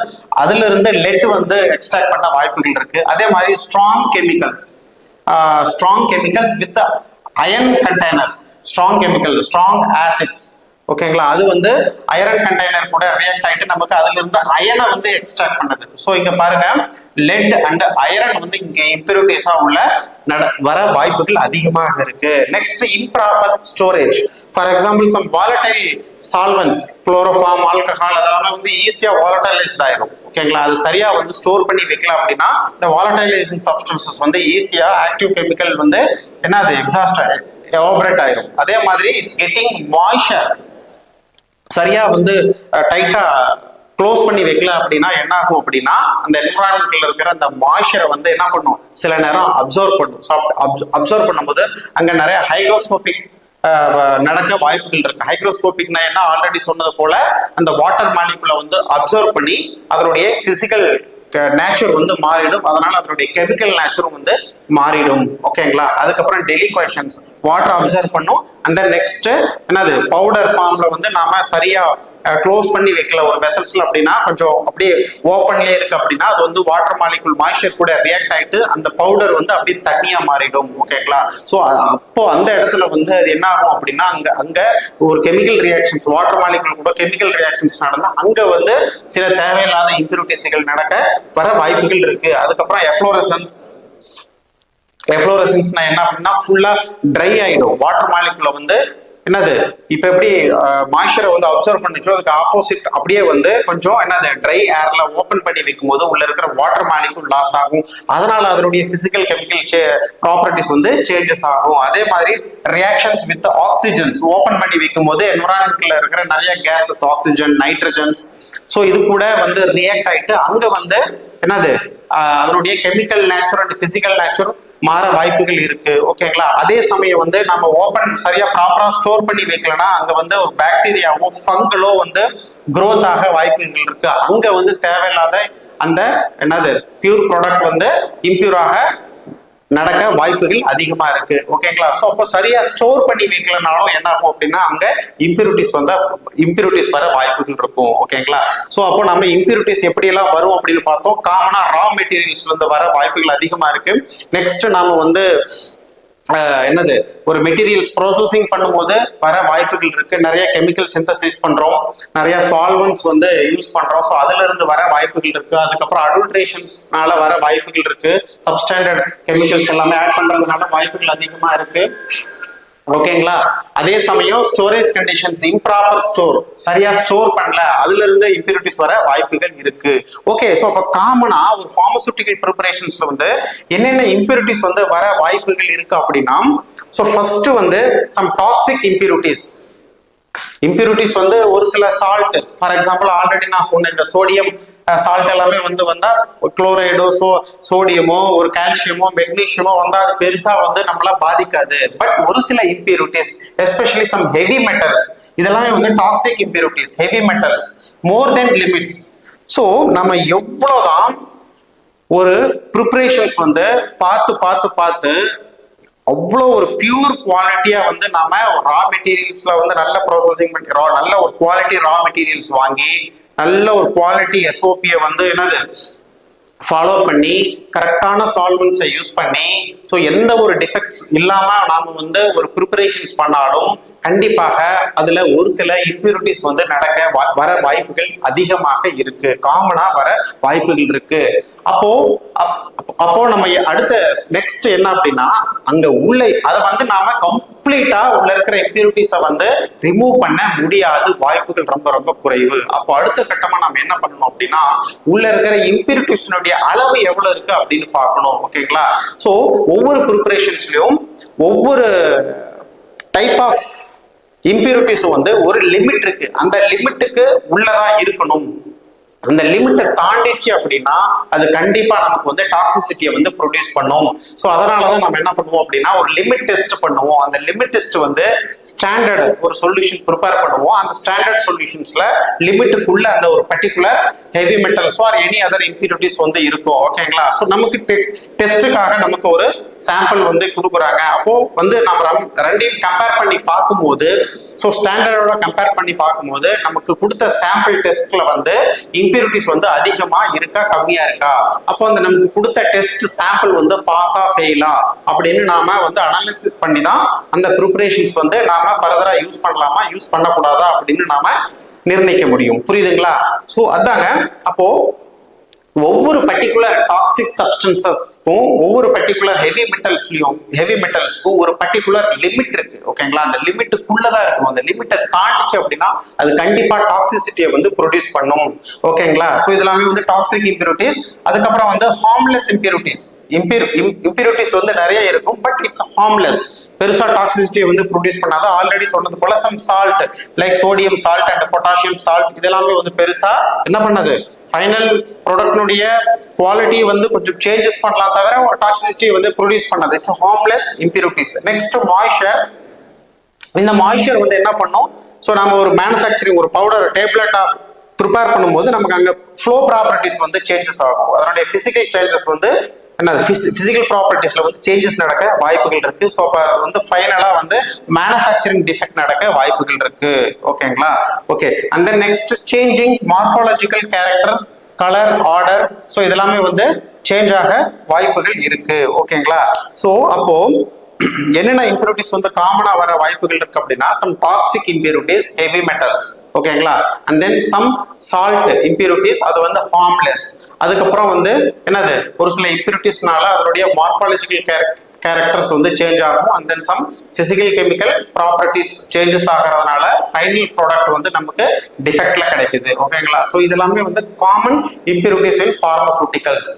அதுல இருந்து லெட் வந்து எக்ஸ்ட்ராக்ட் பண்ண வாய்ப்புகள் இருக்கு. அதே மாதிரி strong chemicals with iron containers, strong chemical, strong acids. ஓகேங்களா, அது வந்து அயரன் கண்டெய்னர் கூட ரியாக்ட் ஆயிட்டு நமக்கு அதுல இருந்து அயனை வந்து எக்ஸ்ட்ராக்ட் பண்ணுது. ஸோ இங்க பாருங்க, லெட் அண்ட் அயரன் வந்து இங்க இம்பியூரிட்டிஸா உள்ள வர வாய்ப்புகள் அதிகமாக இருக்கு. Next improper storage. For example some volatile solvents, chloroform, alcohol, அதெல்லாம் வந்து ஈஸியா வாலடைலைஸ்ட் ஆயிரும். ஓகேங்களா, அது சரியா வந்து ஸ்டோர் பண்ணி வைக்கல அப்படின்னா இந்த வாலடைலைசிங் சப்ஸ்டன்சஸ் வந்து ஈஸியா ஆக்டிவ் கெமிக்கல் வந்து என்ன அது எக்ஸாஸ்ட் எவாபரேட் ஆயிரும். அதே மாதிரி இட்ஸ் கெட்டிங் மாய்ஸ்சர், சரியா வந்து டைட்டா க்ளோஸ் பண்ணி வைக்கல அப்படின்னா என்ன ஆகும் அப்படின்னா அந்த என்விரான்மெண்ட்ல இருக்கிற அந்த மாய்ஸ்சரை வந்து என்ன பண்ணும், சில நேரம் அப்சர்வ் பண்ணும். அப்சர்வ் பண்ணும்போது அங்க நிறைய ஹைக்ரோஸ்கோபிக் நடக்க வாய்ப்புகள் இருக்கு. ஹைக்ரோஸ்கோபிக்னா என்ன, ஆல்ரெடி சொன்னது போல அந்த வாட்டர் மாலிகுலை வந்து அப்சர்வ் பண்ணி அதனுடைய பிசிக்கல் நேச்சர் வந்து மாறிடும். அதனால அதனுடைய கெமிக்கல் நேச்சரும் வந்து மாறிடும். ஓகேங்களா, அதுக்கப்புறம் டெலிகுவேஷன்ஸ், வாட்டர் அப்சர்வ் பண்ணும். அந்த நெக்ஸ்ட் என்னது, பவுடர் ஃபார்ம்ல வந்து நாம சரியா க்ளோஸ் பண்ணி வைக்கல ஒரு வெசல்ஸ்ல அப்படின்னா, கொஞ்சம் அப்படியே ஓப்பன்லயே இருக்கு அப்படின்னா அது வந்து வாட்டர் மாலிகுல் மாய்ஸ்சர் கூட ரியாக்ட் ஆயிட்டு அந்த பவுடர் வந்து அப்படியே தண்ணியா மாறிடும். ஓகேங்களா, ஸோ அப்போ அந்த இடத்துல வந்து அது என்ன ஆகும் அப்படின்னா அங்க ஒரு கெமிக்கல் ரியாக்ஷன்ஸ், வாட்டர் மாலிகுல் கூட கெமிக்கல் ரியாக்ஷன்ஸ் நடந்தா அங்க வந்து சில தேவையில்லாத இம்பியூரிட்டிஸ்கள் நடக்க வர வாய்ப்புகள் இருக்கு. அதுக்கப்புறம் எஃப்ளோரசன்ஸ்னா என்ன அப்படின்னா ஃபுல்லா ட்ரை ஆயிடும். வாட்டர் மாலிகுல வந்து என்னது, இப்ப எப்படி மாய்ஸ்சரை வந்து அப்சர்வ் பண்ணிச்சோ அதுக்கு ஆப்போசிட் அப்படியே வந்து கொஞ்சம் என்னது ட்ரை ஏர்ல ஓபன் பண்ணி வைக்கும் போது உள்ள இருக்கிற வாட்டர் மாலிகுல் லாஸ் ஆகும். அதனால அதனுடைய பிசிக்கல் கெமிக்கல் ப்ராப்பர்ட்டிஸ் வந்து சேஞ்சஸ் ஆகும். அதே மாதிரி ரியாக்ஷன்ஸ் வித் ஆக்சிஜன்ஸ் ஓபன் பண்ணி வைக்கும் போது என்விரான்மெண்ட்ல இருக்கிற நிறைய கேசஸ், ஆக்சிஜன், நைட்ரஜன்ஸ், ஸோ இது கூட வந்து ரியாக்ட் ஆயிட்டு அங்க வந்து என்னது அதனுடைய chemical nature and physical nature மாற வாய்ப்புகள் இருக்கு. ஓகேங்களா, அதே சமயம் வந்து நம்ம ஓபன் சரியா ப்ராப்பரா ஸ்டோர் பண்ணி வைக்கலன்னா அங்க வந்து ஒரு பாக்டீரியாவோ ஃபங்கலோ வந்து growth ஆக வாய்ப்புகள் இருக்கு. அங்க வந்து தேவையில்லாத அந்த என்னது பியூர் ப்ராடக்ட் வந்து இம்பியூராக நடக்க வாய்ப்புகள் அதிகமா இருக்கு. ஓகேங்களா, ஸோ அப்போ சரியா ஸ்டோர் பண்ணி வைக்கலனாலும் என்ன ஆகும் அப்படின்னா அங்க இம்பியூரிட்டிஸ் வர வாய்ப்புகள் இருக்கும். ஓகேங்களா, ஸோ அப்போ நம்ம இம்பியூரிட்டிஸ் எப்படி எல்லாம் வரும் அப்படின்னு பார்த்தோம். காமனா ரா மெட்டீரியல்ஸ்ல இருந்து வர வாய்ப்புகள் அதிகமா இருக்கு. நெக்ஸ்ட் நாம வந்து என்னது ஒரு மெட்டீரியல்ஸ் ப்ராசஸிங் பண்ணும்போது வர வாய்ப்புகள் இருக்கு. நிறைய கெமிக்கல் சிந்தசிஸ் பண்றோம், நிறைய சால்வன்ட்ஸ் வந்து யூஸ் பண்றோம். ஸோ அதுல இருந்து வர வாய்ப்புகள் இருக்கு. அதுக்கப்புறம் அடல்ட்ரேஷன்ஸ்னால வர வாய்ப்புகள் இருக்கு. சப்ஸ்டாண்டர்ட் கெமிக்கல்ஸ் எல்லாமே ஆட் பண்றதுனால வாய்ப்புகள் அதிகமா இருக்கு. ஓகேங்களா, அதே சமயம் ஸ்டோரேஜ் கண்டிஷன்ஸ், இம்ப்ராப்பர் ஸ்டோர், சரியா ஸ்டோர் பண்ணல, அதுல இருந்து இம்பியூரிட்டிஸ் வர வாய்ப்புகள் இருக்கு. ஓகே, ஸோ அப்ப காமனா ஒரு பார்மசூட்டிக்கல் ப்ரிப்பரேஷன்ஸ்ல வந்து என்னென்ன இம்பியூரிட்டிஸ் வந்து வர வாய்ப்புகள் இருக்கு அப்படின்னா, ஸோ ஃபர்ஸ்ட் வந்து சம் டாக்ஸிக் இம்பியூரிட்டிஸ் வந்து ஒரு சில சால்ட், ஃபார் எக்ஸாம்பிள் ஆல்ரெடி நான் சொன்ன இந்த சோடியம் சால்ட் எல்லாமே வந்து வந்தா குளோரைடோ சோடியமோ ஒரு கால்சியமோ மெக்னீசியமோ வந்தா அது பெருசா வந்து நம்மள பாதிக்காது. பட் ஒரு சில impurities especially some heavy metals இதெல்லாமே வந்து toxic impurities, heavy metals more then limits. So நம்ம எவ்வளவுதான் ஒரு ப்ரிப்பரேஷன்ஸ் வந்து பார்த்து பார்த்து பார்த்து அவ்வளோ ஒரு பியூர் குவாலிட்டியா வந்து நாம ரா மெட்டீரியல்ஸ்ல வந்து நல்ல ப்ராசஸிங் நல்ல ஒரு குவாலிட்டி ரா மெட்டீரியல்ஸ் வாங்கி நல்ல ஒரு குவாலிட்டி எஸ்ஓபியை வந்து என்னது ஃபாலோ பண்ணி கரெக்டான சால்வன்ஸை யூஸ் பண்ணி ஸோ எந்த ஒரு டிஃபெக்ட்ஸ் இல்லாம நாம வந்து ஒரு ப்ரிப்பரேஷன்ஸ் பண்ணாலும் கண்டிப்பாக அதுல ஒரு சில இம்பியூரிட்டிஸ் வந்து வர வாய்ப்புகள் அதிகமாக இருக்கு, காமனா வர வாய்ப்புகள் இருக்கு. அப்போ நம்ம அடுத்த நெக்ஸ்ட் என்ன அப்படின்னா அங்க உள்ள அதை வந்து நாம கம்ப்ளீட்டா உள்ள இருக்கிற இம்பியூரிட்டிஸை வந்து ரிமூவ் பண்ண முடியாது, வாய்ப்புகள் ரொம்ப ரொம்ப குறைவு. அப்போ அடுத்த கட்டமா நம்ம என்ன பண்ணணும் அப்படின்னா உள்ள இருக்கிற இம்பியூரிட்டிஸ்னுடைய அளவு எவ்வளவு இருக்கு அப்படின்னு பார்க்கணும். ஓகேங்களா? ஸோ ஒவ்வொரு ப்ரிப்பரேஷன்ஸ்லயும் ஒவ்வொரு டைப் ஆஃப் இம்பியூரிட்டிஸ் வந்து ஒரு லிமிட் இருக்கு, அந்த லிமிட்டுக்கு உள்ளதான் இருக்கணும். அந்த லிமிட்டை தாண்டிச்சு அப்படின்னா அது கண்டிப்பா நமக்கு வந்து டாக்ஸிசிட்டியை வந்து ப்ரொடியூஸ் பண்ணும். ஸோ அதனாலதான் நம்ம என்ன பண்ணுவோம் அப்படின்னா ஒரு லிமிட் டெஸ்ட் பண்ணுவோம். அந்த லிமிட் டெஸ்ட் வந்து ஸ்டாண்டர்ட் ஒரு சொல்யூஷன் ப்ரிப்பேர் பண்ணுவோம். அந்த ஸ்டாண்டர்ட் சொல்யூஷன்ஸ்ல லிமிட்டுக்குள்ள அந்த ஒரு particular heavy metals or any other impurities வந்து இருக்கும். ஓகேங்களா? ஸோ நமக்கு டெஸ்ட்டுக்காக நமக்கு ஒரு சாம்பிள் வந்து கொடுக்குறாங்க. அப்போ வந்து நம்ம ரெண்டையும் கம்பேர் பண்ணி பார்க்கும்போது ஸோ ஸ்டாண்டர்டோட கம்பேர் பண்ணி பார்க்கும்போது நமக்கு கொடுத்த சாம்பிள் டெஸ்ட்ல வந்து இம்பியூரிட்டிஸ் வந்து அதிகமா இருக்கா கம்மியா இருக்கா, அப்போ அந்த நமக்கு கொடுத்த டெஸ்ட் சாம்பிள் வந்து பாஸா ஃபெயிலா அப்படின்னு நாம வந்து அனாலிசிஸ் பண்ணி தான் அந்த ப்ரிப்பரேஷன்ஸ் வந்து நாம ஃபர்தரா யூஸ் பண்ணலாமா யூஸ் பண்ணக்கூடாதா அப்படின்னு நாம நிர்ணயிக்க முடியும். புரியுதுங்களா? ஸோ அதாங்க. அப்போ ஒவ்வொரு பர்டிகுலர் டாக்ஸிக் சப்ஸ்டன்சஸ்க்கும் ஒவ்வொரு பர்டிகுலர் ஹெவி மெட்டல்ஸ்க்கும் ஒரு பர்டிகுலர் லிமிட் இருக்கு. ஓகேங்களா? அந்த லிமிட்டுக்குள்ளதான் இருக்கும். அந்த லிமிட்டை தாண்டிச்சு அப்படின்னா அது கண்டிப்பா டாக்ஸிசிட்டியை வந்து ப்ரொடியூஸ் பண்ணும். ஓகேங்களா? ஸோ இதெல்லாமே வந்து டாக்ஸிக் இம்பியூரிட்டிஸ். அதுக்கப்புறம் வந்து ஹார்ம்லெஸ் இம்பியூரிட்டிஸ் வந்து நிறைய இருக்கும், பட் இட்ஸ் ஹார்ம்லெஸ், பெருசா டாக்ஸிசிட்டியை வந்து ப்ரொடியூஸ் பண்ணாத. ஆல்ரெடி சொன்னது போல some salt like sodium salt and potassium salt இதெல்லாமே வந்து பெருசா என்ன பண்ணது ஃபைனல் ப்ராடக்ட்னுடைய குவாலிட்டி வந்து கொஞ்சம் சேஞ்சஸ் பண்ணலாம் தவிர ஒரு டாக்ஸிசிட்டி வந்து ப்ரொடியூஸ் பண்ணது. It's harmless impurities. Next moisture. இந்த மாய்ஸ்சர் வந்து என்ன பண்ணும், ஸோ நம்ம ஒரு மேனுஃபேக்சரிங் ஒரு பவுடர் டேப்லெட்டா ப்ரிப்பேர் பண்ணும்போது நமக்கு அங்க ஃப்ளோ ப்ராப்பர்ட்டிஸ் வந்து சேஞ்சஸ் ஆகும். அதனுடைய பிசிக்கல் சேஞ்சஸ் வந்து பிசிக்கல் ப்ராப்பர்ட்டிஸ்ல வந்து சேஞ்சஸ் நடக்க வாய்ப்புகள் இருக்கு. ஸோ அப்ப வந்து ஃபைனலா வந்து மேனுஃபேக்சரிங் டிஃபெக்ட் நடக்க வாய்ப்புகள் இருக்கு. ஓகேங்களா? Okay. And then next changing morphological characters, colour, order, so இதெல்லாமே வந்து சேஞ்ச் ஆக வாய்ப்புகள் இருக்கு. ஓகேங்களா? ஸோ அப்போ என்னென்ன இம்பியூரிட்டிஸ் வந்து காமனா வர வாய்ப்புகள் இருக்கு அப்படின்னா some toxic impurities, heavy metals. ஓகேங்களா? And then some salt impurities, அது வந்து ஹார்ம்லெஸ். அதுக்கப்புறம் வந்து என்னது ஒரு சில இம்பியூரிட்டிஸ்னால அதனுடைய மார்ஃபாலஜிக்கல் கேரக்டர்ஸ் வந்து சேஞ்ச் ஆகும். And then some physical chemical properties changes ஆகிறதுனால ஃபைனல் ப்ராடக்ட் வந்து நமக்கு டிஃபெக்ட்ல கிடைக்குது. ஓகேங்களா? ஸோ இதெல்லாமே வந்து common impurities in pharmaceuticals.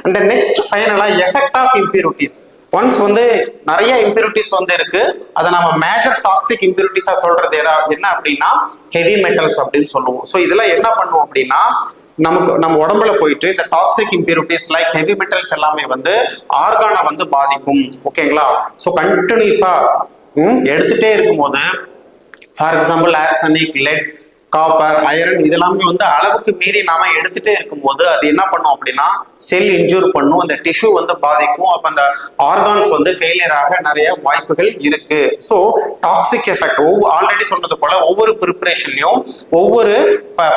And then next ஃபைனலா எஃபெக்ட் ஆஃப் இம்பியூரிட்டிஸ். ஒன்ஸ் வந்து நிறைய இம்பியூரிட்டிஸ் வந்து இருக்கு, அதை நம்ம மேஜர் டாக்ஸிக் இம்பியூரிட்டிஸா சொல்றது என்ன அப்படின்னா ஹெவி மெட்டல்ஸ் அப்படின்னு சொல்லுவோம். ஸோ இதெல்லாம் என்ன பண்ணுவோம் அப்படின்னா நம்ம உடம்புல போயிட்டு இந்த toxic impurities like heavy metals எல்லாமே வந்து ஆர்கானை வந்து பாதிக்கும். ஓகேங்களா? ஸோ கண்டினியூஸா எடுத்துட்டே இருக்கும்போது for example arsenic, let, copper, iron இதெல்லாமே வந்து அளவுக்கு மீறி நாம எடுத்துட்டே இருக்கும்போது அது என்ன பண்ணும் அப்படின்னா செல் இன்ஜூர் பண்ணும், அந்த டிஷ்யூ வந்து பாதிக்கும். அப்ப அந்த ஆர்கான்ஸ் வந்து ஃபெயிலியர் ஆக நிறைய வாய்ப்புகள் இருக்கு. ஸோ டாக்ஸிக் எஃபெக்ட் ஆல்ரெடி சொன்னது போல ஒவ்வொரு ப்ரிப்பரேஷன்லயும் ஒவ்வொரு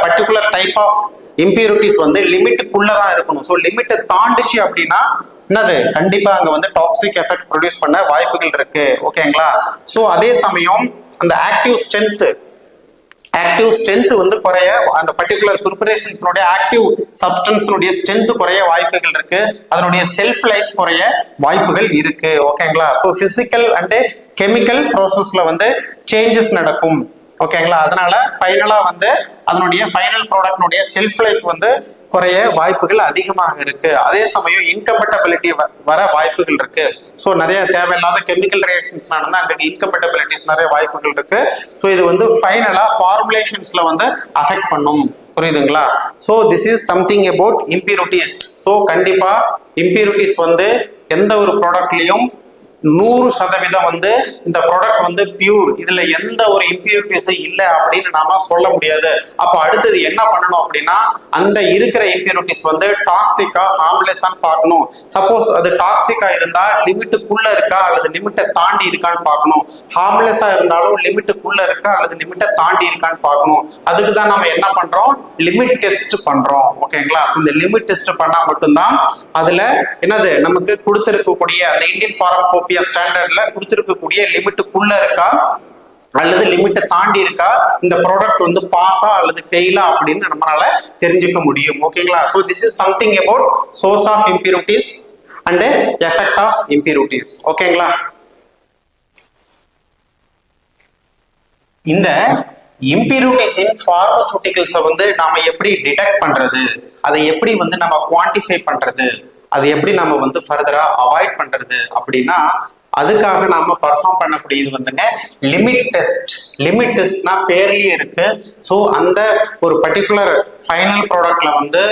பர்டிகுலர் டைப் ஆஃப் இம்பியூரிட்டிஸ் வந்து லிமிட்டுக்குள்ளதான் இருக்கணும். ஸோ லிமிட்டை தாண்டிச்சு அப்படின்னா என்னது கண்டிப்பா அங்க வந்து டாக்ஸிக் எஃபெக்ட் ப்ரொடியூஸ் பண்ண வாய்ப்புகள் இருக்கு. ஓகேங்களா? ஸோ அதே சமயம் அந்த ஆக்டிவ் ஸ்ட்ரென்த் வந்து குறைய, அந்த பர்டிகுலர் ப்ரிப்பரேஷன்ஸ்னுடைய ஆக்டிவ் சப்ஸ்டன்ஸ்னுடைய ஸ்ட்ரென்த் குறைய வாய்ப்புகள் இருக்கு. அதனுடைய செல்ஃப் லைஃப் குறைய வாய்ப்புகள் இருக்கு. ஓகேங்களா? ஸோ பிசிக்கல் அண்ட் கெமிக்கல் ப்ராசஸ்ல வந்து சேஞ்சஸ் நடக்கும். ஓகேங்களா? அதனால ஃபைனலா வந்து அதனுடைய ஃபைனல் ப்ராடக்ட்னுடைய செல்ஃப் லைஃப் வந்து குறைய வாய்ப்புகள் அதிகமாக இருக்கு. அதே சமயம் இன்கம்பேட்டபிலிட்டி வர வாய்ப்புகள் இருக்கு. ஸோ நிறைய தேவையில்லாத கெமிக்கல் ரியாக்ஷன்ஸ் நடந்தா அங்க இன்கம்பேட்டபிலிட்டிஸ் நிறைய வாய்ப்புகள் இருக்கு. ஸோ இது வந்து ஃபைனலா ஃபார்முலேஷன்ஸ்ல வந்து அஃபெக்ட் பண்ணும். புரியுதுங்களா? So this is something about impurities. So கண்டிப்பா இம்பியூரிட்டிஸ் வந்து எந்த ஒரு ப்ராடக்ட்லயும் 100% வந்து இந்த ப்ராடக்ட் வந்து பியூர், இதுல எந்த ஒரு இம்பியூரிட்டிஸும் இல்லை அப்படின்னு நாம சொல்ல முடியாது. அப்ப அடுத்தது என்ன பண்ணணும் அப்படின்னா, அந்த இருக்கிற இம்பியூரிட்டிஸ் வந்து டாக்ஸிக்கா ஹார்ம்லெஸ்ஸான்னு பார்க்கணும். சப்போஸ் அது டாக்ஸிக்கா இருந்தா லிமிட்டுக்குள்ள இருக்கா அல்லது லிமிட்டை தாண்டி இருக்கான்னு பார்க்கணும். ஹார்ம்லெஸ்ஸா இருந்தாலும் லிமிட்டுக்குள்ள இருக்கா அல்லது லிமிட்டை தாண்டி இருக்கான்னு பார்க்கணும். அதுக்கு தான் நம்ம என்ன பண்றோம், லிமிட் டெஸ்ட் பண்றோம். ஓகேங்களா? இந்த லிமிட் டெஸ்ட் பண்ணா மட்டும்தான் அதுல என்னது நமக்கு கொடுத்திருக்கக்கூடிய அந்த இந்தியன் ஃபார்மகோபியா ஸ்டாண்டர்ட்ல கொடுத்திருக்கக்கூடிய லிமிட்டுக்குள்ள இருக்கா அல்லது லிமிட்டை தாண்டி இருக்கா, இந்த ப்ராடக்ட் வந்து பாஸா அல்லது ஃபெயிலா அப்படின்னு நம்மளால தெரிஞ்சுக்க முடியும். ஓகேங்களா? So this is something about source of impurities and effect of impurities. ஓகேங்களா? இந்த இம்பியூரிட்டிஸ் இன் பார்மசூட்டிகல்ஸை வந்து நாம எப்படி டிடெக்ட் பண்றது, அதை எப்படி வந்து நம்ம குவான்டிஃபை பண்றது, அது எப்படி நம்ம வந்து ஃபர்தரா அவாய்ட் பண்றது அப்படின்னா, அதுக்காக நாம பர்ஃபார்ம் பண்ணக்கூடியது வந்துங்க லிமிட் டெஸ்ட். லிமிட் டெஸ்ட்னா பேர்லயே இருக்கு. ஸோ அந்த ஒரு பர்டிகுலர் ஃபைனல் ப்ராடக்ட்ல வந்து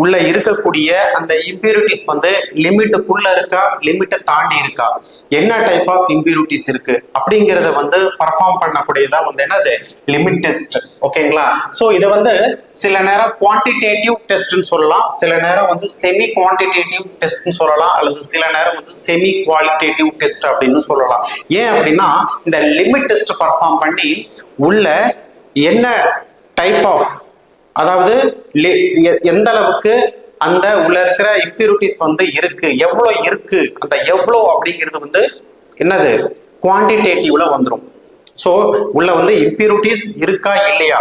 உள்ள இருக்கக்கூடிய அந்த இம்பியூரிட்டிஸ் வந்து லிமிட்டுக்குள்ள இருக்கா லிமிட்டை தாண்டி இருக்கா, என்ன டைப் ஆஃப் இம்பியூரிட்டிஸ் இருக்கு அப்படிங்கிறத வந்து பர்ஃபார்ம் பண்ணக்கூடியதா வந்து என்னது லிமிட் டெஸ்ட். ஓகேங்களா? ஸோ இதை வந்து சில நேரம் குவான்டிடேட்டிவ் டெஸ்ட்னு சொல்லலாம், சில நேரம் வந்து செமி குவான்டிடேட்டிவ் டெஸ்ட்னு சொல்லலாம், அல்லது சில நேரம் வந்து செமி குவாலிட்டேட்டிவ் டெஸ்ட் அப்படின்னு சொல்லலாம். ஏன் அப்படின்னா, இந்த லிமிட் டெஸ்ட் பர்ஃபார்ம் பண்ணி உள்ள என்ன டைப் ஆஃப், அதாவது எந்த அளவுக்கு அந்த உள்ள இருக்கிற இம்பியூரிட்டிஸ் வந்து இருக்கு, எவ்வளோ இருக்கு, அந்த எவ்வளோ அப்படிங்கிறது வந்து என்னது குவான்டிடேட்டிவ்ல வந்துடும். ஸோ உள்ள வந்து இம்பியூரிட்டிஸ் இருக்கா இல்லையா,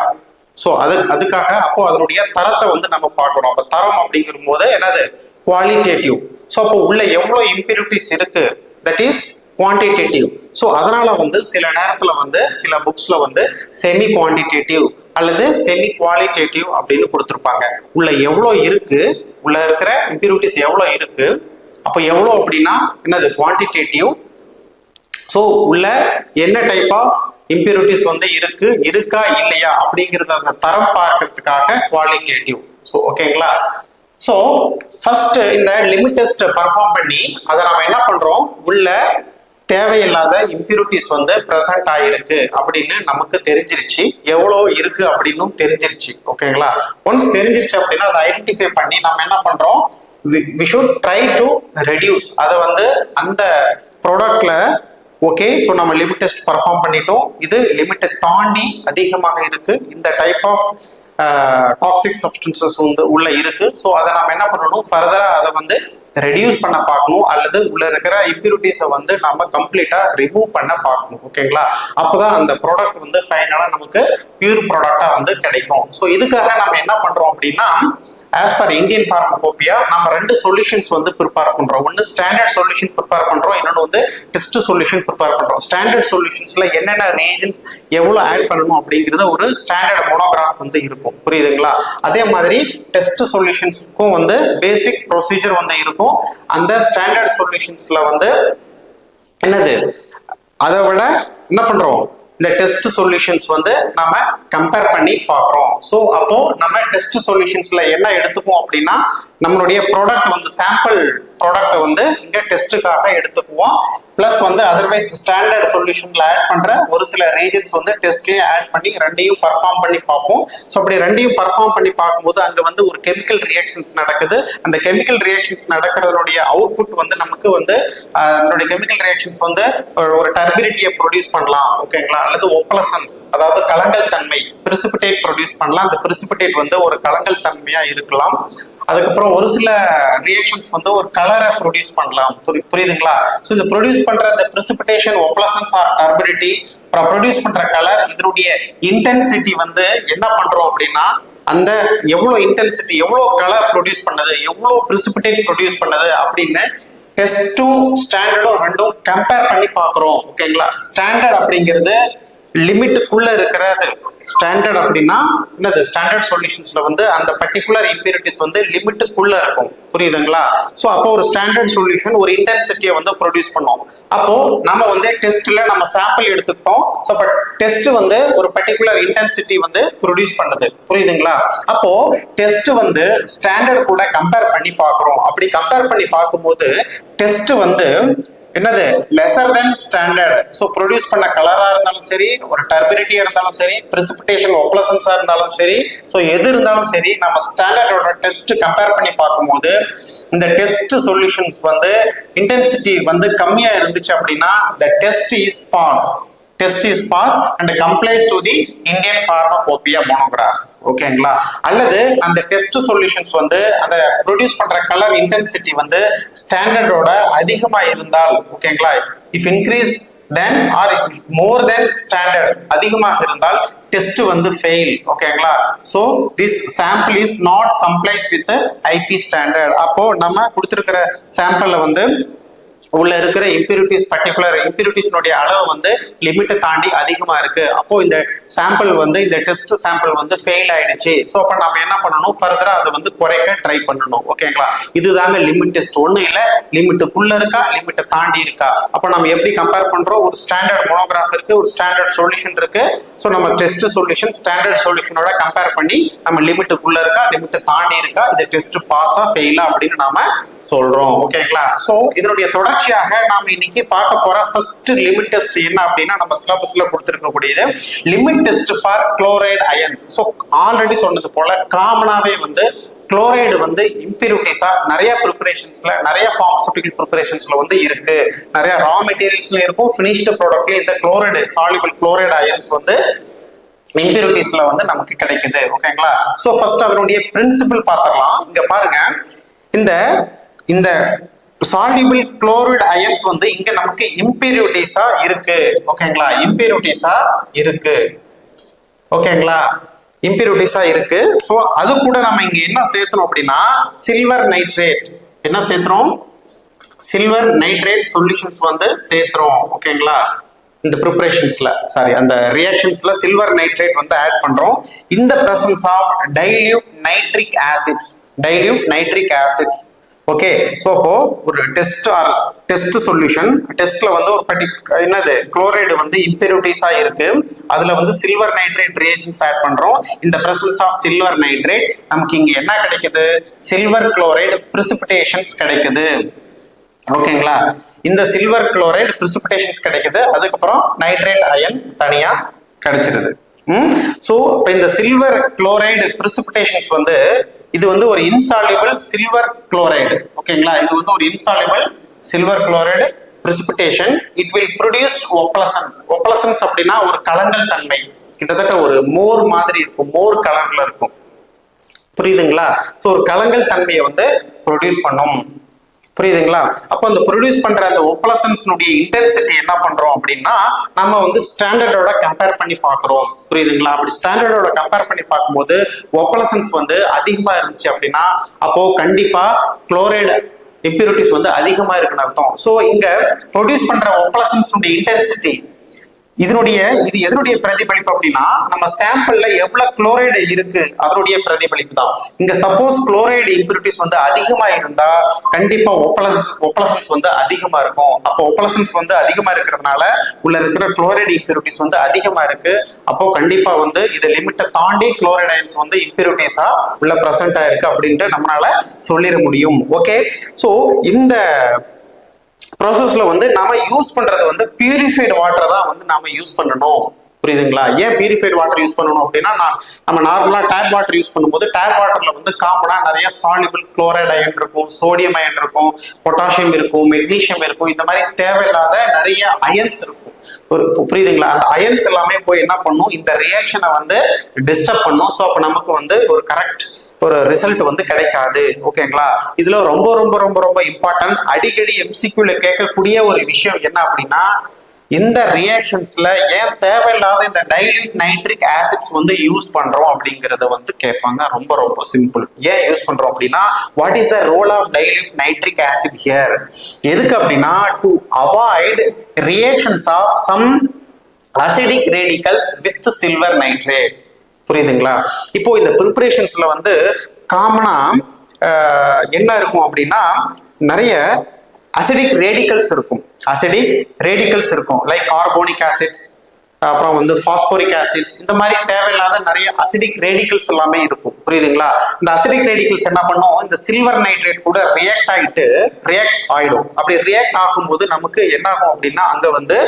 ஸோ அதுக்காக அப்போ அதனுடைய தரத்தை வந்து நம்ம பார்க்கணும். அப்போ தரம் அப்படிங்கிற போது என்னது குவாலிட்டேட்டிவ். ஸோ அப்போ உள்ள எவ்வளோ இம்பியூரிட்டிஸ் இருக்கு, தட் இஸ் குவான்டிடேட்டிவ். ஸோ அதனால வந்து சில நேரத்துல வந்து சில புக்ஸ்ல வந்து செமி குவான்டிடேட்டிவ் அல்லது செமி குவாலிட்டேட்டிவ் அப்படின்னு கொடுத்துருப்பாங்க. உள்ள எவ்வளோ இருக்கு, உள்ள இருக்கிற இம்பியூரிட்டிஸ் எவ்வளோ இருக்கு, அப்போ எவ்வளோ அப்படின்னா என்னது குவான்டிடேட்டிவ். ஸோ உள்ள என்ன டைப் ஆஃப் இம்பியூரிட்டிஸ் வந்து இருக்கு, இருக்கா இல்லையா அப்படிங்கிறத அந்த தரம் பார்க்கறதுக்காக குவாலிட்டேட்டிவ். ஸோ ஓகேங்களா? ஸோ ஃபர்ஸ்ட் இந்த லிமிட் டெஸ்ட் பர்ஃபார்ம் பண்ணி அதை நம்ம என்ன பண்றோம், உள்ள தேவையில்லாத இம்பியூரிட்டிஸ் வந்து பிரசன்ட் ஆயிருக்கு அப்படின்னு நமக்கு தெரிஞ்சிருச்சு, எவ்வளோ இருக்கு அப்படின்னு தெரிஞ்சிருச்சு. ஓகேங்களா? ஒன்ஸ் தெரிஞ்சிருச்சு அப்படின்னா அதை ஐடென்டிஃபை பண்ணி நம்ம என்ன பண்றோம், we should try to reduce அதை வந்து அந்த ப்ராடக்ட்ல. ஓகே, ஸோ நம்ம லிமிட் டெஸ்ட் பர்ஃபார்ம் பண்ணிட்டோம், இது லிமிட்டை தாண்டி அதிகமாக இருக்கு, இந்த டைப் ஆஃப் டாக்ஸிக் சப்ஸ்டன்சஸ் வந்து உள்ள இருக்கு. ஸோ அதை நம்ம என்ன பண்ணணும், ஃபர்தரா அதை வந்து ரெடியூஸ் பண்ண பார்க்கணும், அல்லது உள்ள இருக்கிற இம்பியூரிட்டிஸை வந்து நம்ம கம்ப்ளீட்டா ரிமூவ் பண்ண பார்க்கணும். ஓகேங்களா? அப்போதான் அந்த ப்ராடக்ட் வந்து ஃபைனலா நமக்கு பியூர் ப்ராடக்டா வந்து கிடைக்கும். ஸோ இதுக்காக நம்ம என்ன பண்றோம் அப்படின்னா, ஆஸ் பர் இந்தியன் ஃபார்மகோபியா நம்ம ரெண்டு சொல்யூஷன்ஸ் வந்து ப்ரிப்பேர் பண்றோம். ஒன்று ஸ்டாண்டர்ட் சொல்யூஷன் ப்ரிப்பேர் பண்றோம், இன்னொன்று வந்து டெஸ்ட் சொல்யூஷன் ப்ரிப்பேர் பண்றோம். ஸ்டாண்டர்ட் சொல்யூஷன்ஸ்ல என்னென்ன ரீஜன்ஸ் எவ்வளவு ஆட் பண்ணணும் அப்படிங்கறத ஒரு ஸ்டாண்டர்ட் மோனோகிராஃப் வந்து இருக்கும். புரியுதுங்களா? அதே மாதிரி டெஸ்ட் சொல்யூஷன்ஸ்க்கும் வந்து பேசிக் ப்ரொசீஜர் வந்து இருக்கும். அந்த ஸ்டாண்டர்ட் சொல்யூஷன்ஸ்ல வந்து என்னது, அதை விட என்ன பண்றோம், இந்த டெஸ்ட் சொல்யூஷன்ஸ் வந்து நம்ம கம்பேர் பண்ணி பார்க்குறோம். ஸோ அப்போ நம்ம டெஸ்ட் சொல்யூஷன்ஸ்ல என்ன எடுத்துப்போம் அப்படின்னா, நம்மளுடைய ப்ராடக்ட் வந்து சாம்பிள் ப்ராடக்ட்டை வந்து இங்க டெஸ்ட்டுக்காக எடுத்துக்குவோம். பிளஸ் வந்து அதர்வைஸ் ஸ்டாண்டர்ட் சொல்யூஷன்ல ஆட் பண்ற ஒரு சில ரீஜன்ஸ் வந்து டெஸ்ட்லயே ஆட் பண்ணி ரெண்டையும் பர்ஃபார்ம் பண்ணி பார்ப்போம். ஸோ அப்படி ரெண்டையும் பர்ஃபார்ம் பண்ணி பார்க்கும்போது அங்க வந்து ஒரு கெமிக்கல் ரியாக்ஷன்ஸ் நடக்குது. அந்த கெமிக்கல் ரியாக்ஷன்ஸ் நடக்கிறதுடைய அவுட்புட் வந்து நமக்கு வந்து அதனுடைய கெமிக்கல் ரியாக்ஷன்ஸ் வந்து ஒரு டர்பிடிட்டியை ப்ரொடியூஸ் பண்ணலாம். ஓகேங்களா? அல்லது ஒப்ளசன்ஸ், அதாவது கலங்கல் தன்மை, பிரிசிபிடேட் ப்ரொடியூஸ் பண்ணலாம். அந்த பிரிசிபிடேட் வந்து ஒரு கலங்கல் தன்மையா இருக்கலாம். அதுக்கப்புறம் ஒரு சில ரியாக்ஷன்ஸ் வந்து ஒரு கலரை ப்ரொடியூஸ் பண்ணலாம். புரியுதுங்களா? ஸோ இந்த ப்ரொடியூஸ் பண்ற அந்த பிரிசிபிடேஷன் ஒப்ளசன்ஸ் ஆர் டர்பிடிட்டி, அப்புறம் ப்ரொடியூஸ் பண்ற கலர், இதனுடைய இன்டென்சிட்டி வந்து என்ன பண்றோம் அப்படின்னா, அந்த எவ்வளவு இன்டென்சிட்டி, எவ்வளவு கலர் ப்ரொடியூஸ் பண்ணது, எவ்வளவு பிரிசிபிடேட் ப்ரொடியூஸ் பண்ணது அப்படின்னு டெஸ்ட்டும் ஸ்டாண்டர்டும் ரெண்டும் கம்பேர் பண்ணி பார்க்குறோம். ஓகேங்களா? ஸ்டாண்டர்ட் அப்படிங்கிறது லிமிட்டுக்குள்ள இருக்கிறது, ஸ்டாண்டர்ட் அப்படின்னா என்னது, ஸ்டாண்டர்ட் சொல்யூஷன்ஸ்ல வந்து அந்த பர்டிகுலர் இம்பியூரிட்டிஸ் வந்து லிமிட்டுக்குள்ள இருக்கும். புரியுதுங்களா? ஸோ அப்போ ஒரு ஸ்டாண்டர்ட் சொல்யூஷன் ஒரு இன்டென்சிட்டியை வந்து ப்ரொடியூஸ் பண்ணும். அப்போ நம்ம வந்து டெஸ்ட்ல நம்ம சாம்பிள் எடுத்துக்கிட்டோம். ஸோ அப்போ டெஸ்ட் வந்து ஒரு பர்டிகுலர் இன்டென்சிட்டி வந்து ப்ரொடியூஸ் பண்ணுது. புரியுதுங்களா? அப்போ டெஸ்ட் வந்து ஸ்டாண்டர்ட் கூட கம்பேர் பண்ணி பார்க்குறோம். அப்படி கம்பேர் பண்ணி பார்க்கும்போது டெஸ்ட் வந்து என்னது, lesser then standard. So produce பண்ண கலரா இருந்தாலும் சரி, ஒரு டர்பிடிட்டியா இருந்தாலும் சரி, பிரிசிபிடேஷன் ஒப்ளசன்ஸா இருந்தாலும் சரி, ஸோ எது இருந்தாலும் சரி, நம்ம ஸ்டாண்டர்டோட டெஸ்ட் கம்பேர் பண்ணி பார்க்கும்போது இந்த டெஸ்ட் சொல்யூஷன்ஸ் வந்து இன்டென்சிட்டி வந்து கம்மியா இருந்துச்சு அப்படின்னா the test is pass and complies to the Indian Pharmacopoeia monograph. ஓகேங்களா? அல்லது அந்த டெஸ்ட் சொல்யூஷன்ஸ் வந்து அந்த ப்ரொடியூஸ் பண்ற கலர் இன்டென்சிட்டி வந்து ஸ்டாண்டர்டோட அதிகமா இருந்தால், ஓகேங்களா, if increase then or more than standard அதிகமாக இருந்தால் டெஸ்ட் வந்து ஃபெயில். ஓகேங்களா? So this sample is not complies with IP standard. அப்போ நம்ம கொடுத்துருக்கிற சாம்பிள்ல வந்து உள்ள இருக்கிற இம்பியூரிட்டிஸ், பர்டிகுலர் இம்பியூரிட்டிஸ்னுடைய அளவு வந்து லிமிட்டை தாண்டி அதிகமா இருக்கு. அப்போ இந்த சாம்பிள் வந்து, இந்த டெஸ்ட் சாம்பிள் வந்து ஃபெயில் ஆயிடுச்சு. ஸோ அப்போ நம்ம என்ன பண்ணணும், ஃபர்தரா அதை வந்து குறைக்க ட்ரை பண்ணணும். ஓகேங்களா? இதுதாங்க லிமிட் டெஸ்ட். ஒன்றும் இல்லை, லிமிட்டுக்குள்ள இருக்கா, லிமிட்டை தாண்டி இருக்கா. அப்போ நம்ம எப்படி கம்பேர் பண்றோம், ஒரு ஸ்டாண்டர்ட் மோனோகிராஃப் இருக்கு, ஒரு ஸ்டாண்டர்ட் சொல்யூஷன் இருக்கு. ஸோ நம்ம டெஸ்ட் சொல்யூஷன் ஸ்டாண்டர்ட் சொல்யூஷனோட கம்பேர் பண்ணி நம்ம லிமிட்டுக்குள்ள இருக்கா, லிமிட்டை தாண்டி இருக்கா, இது டெஸ்ட் பாஸா ஃபெயிலா அப்படின்னு நாம சொல்றோம். ஓகேங்களா? ஸோ இதனுடைய தொடர்ச்சியாக நாம இன்னைக்கு பார்க்க போற ஃபர்ஸ்ட் லிமிட் டெஸ்ட் என்ன அப்படின்னா, நம்ம சிலபஸ்ல கொடுத்திருக்கக்கூடியது limit test for chloride ions. So already சொன்னது போல காமனாவே வந்து குளோரைடு வந்து இம்பியூரிட்டிஸா நிறைய ப்ரிப்பரேஷன்ஸ்ல, நிறைய பார்மசூட்டிக்கல் ப்ரிப்பரேஷன்ஸ்ல வந்து இருக்கு. நிறைய ரா மெட்டீரியல்ஸ்ல இருக்கும், ஃபினிஷ்டு ப்ராடக்ட்ல இந்த குளோரைடு, சால்யுபிள் குளோரைடு அயன்ஸ் வந்து இம்பியூரிட்டிஸ்ல வந்து நமக்கு கிடைக்குது. ஓகேங்களா? ஸோ ஃபர்ஸ்ட் அதனுடைய பிரின்சிபிள் பார்த்துக்கலாம். இங்க பாருங்க, இந்த சால்யுபிள் குளோரைடு அயன்ஸ் வந்து இங்க நமக்கு இம்பியூரிட்டிஸா இருக்கு. ஓகேங்களா? இம்பியூரிட்டிஸா இருக்கு. ஓகேங்களா? இம்பியூரிட்டிஸா இருக்கு. சோ அது கூட நம்ம இங்க என்ன சேர்த்தணும் அப்படின்னா, சில்வர் நைட்ரேட். என்ன சேர்த்துறோம்? சில்வர் நைட்ரேட் சொல்யூஷன்ஸ் வந்து சேர்த்துறோம். ஓகேங்களா? இந்த ப்ரிப்பரேஷன்ஸ்ல, சாரி, அந்த ரியாக்ஷன்ஸ்ல சில்வர் நைட்ரேட் வந்து ஆட் பண்றோம். இந்த presence of dilute nitric acids. Okay, so அப்போ ஒரு டெஸ்ட் சொல்யூஷன், டெஸ்ட்ல வந்து ஒரு என்னது, குளோரைடு வந்து இம்பியூரிட்டிஸா இருக்கு. அதுல வந்து சில்வர் நைட்ரேட் ரியாக்ஷன்ஸ் ஆட் பண்றோம். இந்த பிரசன்ஸ் ஆஃப் சில்வர் நைட்ரேட் நமக்கு இங்க என்ன கிடைக்குது, சில்வர் குளோரைடு பிரிசிபிடேஷன்ஸ் கிடைக்குது. ஓகேங்களா? இந்த சில்வர் குளோரைடு பிரிசிபிடேஷன்ஸ் கிடைக்குது. அதுக்கப்புறம் நைட்ரேட் அயன் தனியா கிடைச்சிருது. சோ இப்போ இந்த சில்வர் குளோரைடு பிரிசிபிடேஷன்ஸ் வந்து இது வந்து ஒரு இன்சால்யுபிள் சில்வர் குளோரைடு. ஓகேங்களா? இது வந்து ஒரு insoluble silver chloride precipitation, it will produce opalescence அப்படின்னா ஒரு கலங்கல் தன்மை, கிட்டத்தட்ட ஒரு மோர் மாதிரி இருக்கும், மோர் கலர்ல இருக்கும். புரியுதுங்களா? சோ ஒரு கலங்கல் தன்மையை வந்து ப்ரொடியூஸ் பண்ணும். புரியுதுங்களா? அப்போ அந்த ப்ரொடியூஸ் பண்ற அந்த ஒப்ளசன்ஸ்னுடைய இன்டென்சிட்டி என்ன பண்றோம் அப்படின்னா, நம்ம வந்து ஸ்டாண்டர்டோட கம்பேர் பண்ணி பார்க்கிறோம். புரியுதுங்களா? அப்படி ஸ்டாண்டர்டோட கம்பேர் பண்ணி பார்க்கும்போது ஒப்ளசன்ஸ் வந்து அதிகமா இருந்துச்சு அப்படின்னா, அப்போ கண்டிப்பா குளோரைடு இம்பியூரிட்டிஸ் வந்து அதிகமா இருக்குன்னு அர்த்தம். சோ இங்க ப்ரொடியூஸ் பண்ற ஒப்ளசன்ஸ்னுடைய இன்டென்சிட்டி இது எதனுடைய பிரதிபலிப்பு அப்படின்னா, நம்ம சாம்பிள்ல எவ்வளவு குளோரைடு இருக்கு அதனுடைய பிரதிபலிப்பு தான். இங்க சப்போஸ் குளோரைடு இம்பியூரிட்டிஸ் வந்து அதிகமா இருந்தா கண்டிப்பா ஒப்ளசன்ஸ் வந்து அதிகமா இருக்கும். அப்போ ஒப்ளசன்ஸ் வந்து அதிகமா இருக்கிறதுனால உள்ள இருக்கிற குளோரைடு இம்பியூரிட்டிஸ் வந்து அதிகமா இருக்கு. அப்போ கண்டிப்பா வந்து இது லிமிட்டை தாண்டி குளோரைடு அயன்ஸ் வந்து இம்பியூரிட்டிஸா உள்ள பிரசன்ட் ஆயிருக்கு அப்படின்ட்டு நம்மளால சொல்லிட முடியும். ஓகே, சோ இந்த ப்ராசஸ்ல வந்து நாம யூஸ் பண்றது வந்து பியூரிஃபைடு வாட்டர் தான் வந்து நாம யூஸ் பண்ணணும். புரியுதுங்களா? ஏன் பியூரிஃபைடு வாட்டர் யூஸ் பண்ணணும் அப்படின்னா, நம்ம நார்மலா டேப் வாட்டர் யூஸ் பண்ணும்போது டேப் வாட்டர்ல வந்து காமனா நிறைய சால்யுபிள் குளோரைடு அயன் இருக்கும், சோடியம் அயன் இருக்கும், பொட்டாசியம் இருக்கும், மெக்னீசியம் இருக்கும். இந்த மாதிரி தேவையில்லாத நிறைய அயன்ஸ் இருக்கும். புரியுதுங்களா? அந்த அயன்ஸ் எல்லாமே போய் என்ன பண்ணும், இந்த ரியாக்ஷனை வந்து டிஸ்டர்ப் பண்ணும். ஸோ அப்போ நமக்கு வந்து ஒரு கரெக்ட் ஒரு ரிசல்ட் வந்து கிடைக்காது. ஓகேங்களா? இதுல ரொம்ப ரொம்ப ரொம்ப ரொம்ப இம்பார்ட்டன்ட், அடிக்கடி எம்சிக்யூல கேட்கக்கூடிய ஒரு விஷயம் என்ன அப்படின்னா, இந்த ரியாக்ஷன்ஸ்ல ஏன் தேவையில்லாத இந்த டைல்யூட் நைட்ரிக் ஆசிட்ஸ் வந்து யூஸ் பண்றோம் அப்படிங்கறத வந்து கேட்பாங்க. ரொம்ப ரொம்ப சிம்பிள். ஏன் யூஸ் பண்றோம் அப்படின்னா, what is the role of dilute nitric acid here? எதுக்கு அப்படின்னா, to avoid reactions of some acidic radicals with silver nitrate. புரியுதுங்களா? இப்போ இந்த ப்ரிப்பரேஷன்ஸ்ல வந்து காமனா என்ன இருக்கும் அப்படின்னா நிறைய அசிடிக் ரேடிக்கல்ஸ் இருக்கும். அசிடிக் ரேடிக்கல்ஸ் இருக்கும் லைக் கார்போனிக் ஆசிட்ஸ், அப்புறம் வந்து பாஸ்போரிக் ஆசிட்ஸ், இந்த மாதிரி தேவையில்லாத நிறைய அசிடிக் ரேடிக்கல்ஸ் எல்லாமே இருக்கும். புரியுதுங்களா? இந்த அசிடிக் ரேடிக்கல்ஸ் என்ன பண்ணும், இந்த சில்வர் நைட்ரேட் கூட ரியாக்ட் ஆயிடும். அப்படி ரியாக்ட் ஆகும்போது நமக்கு என்ன ஆகும் அப்படின்னா அங்க வந்து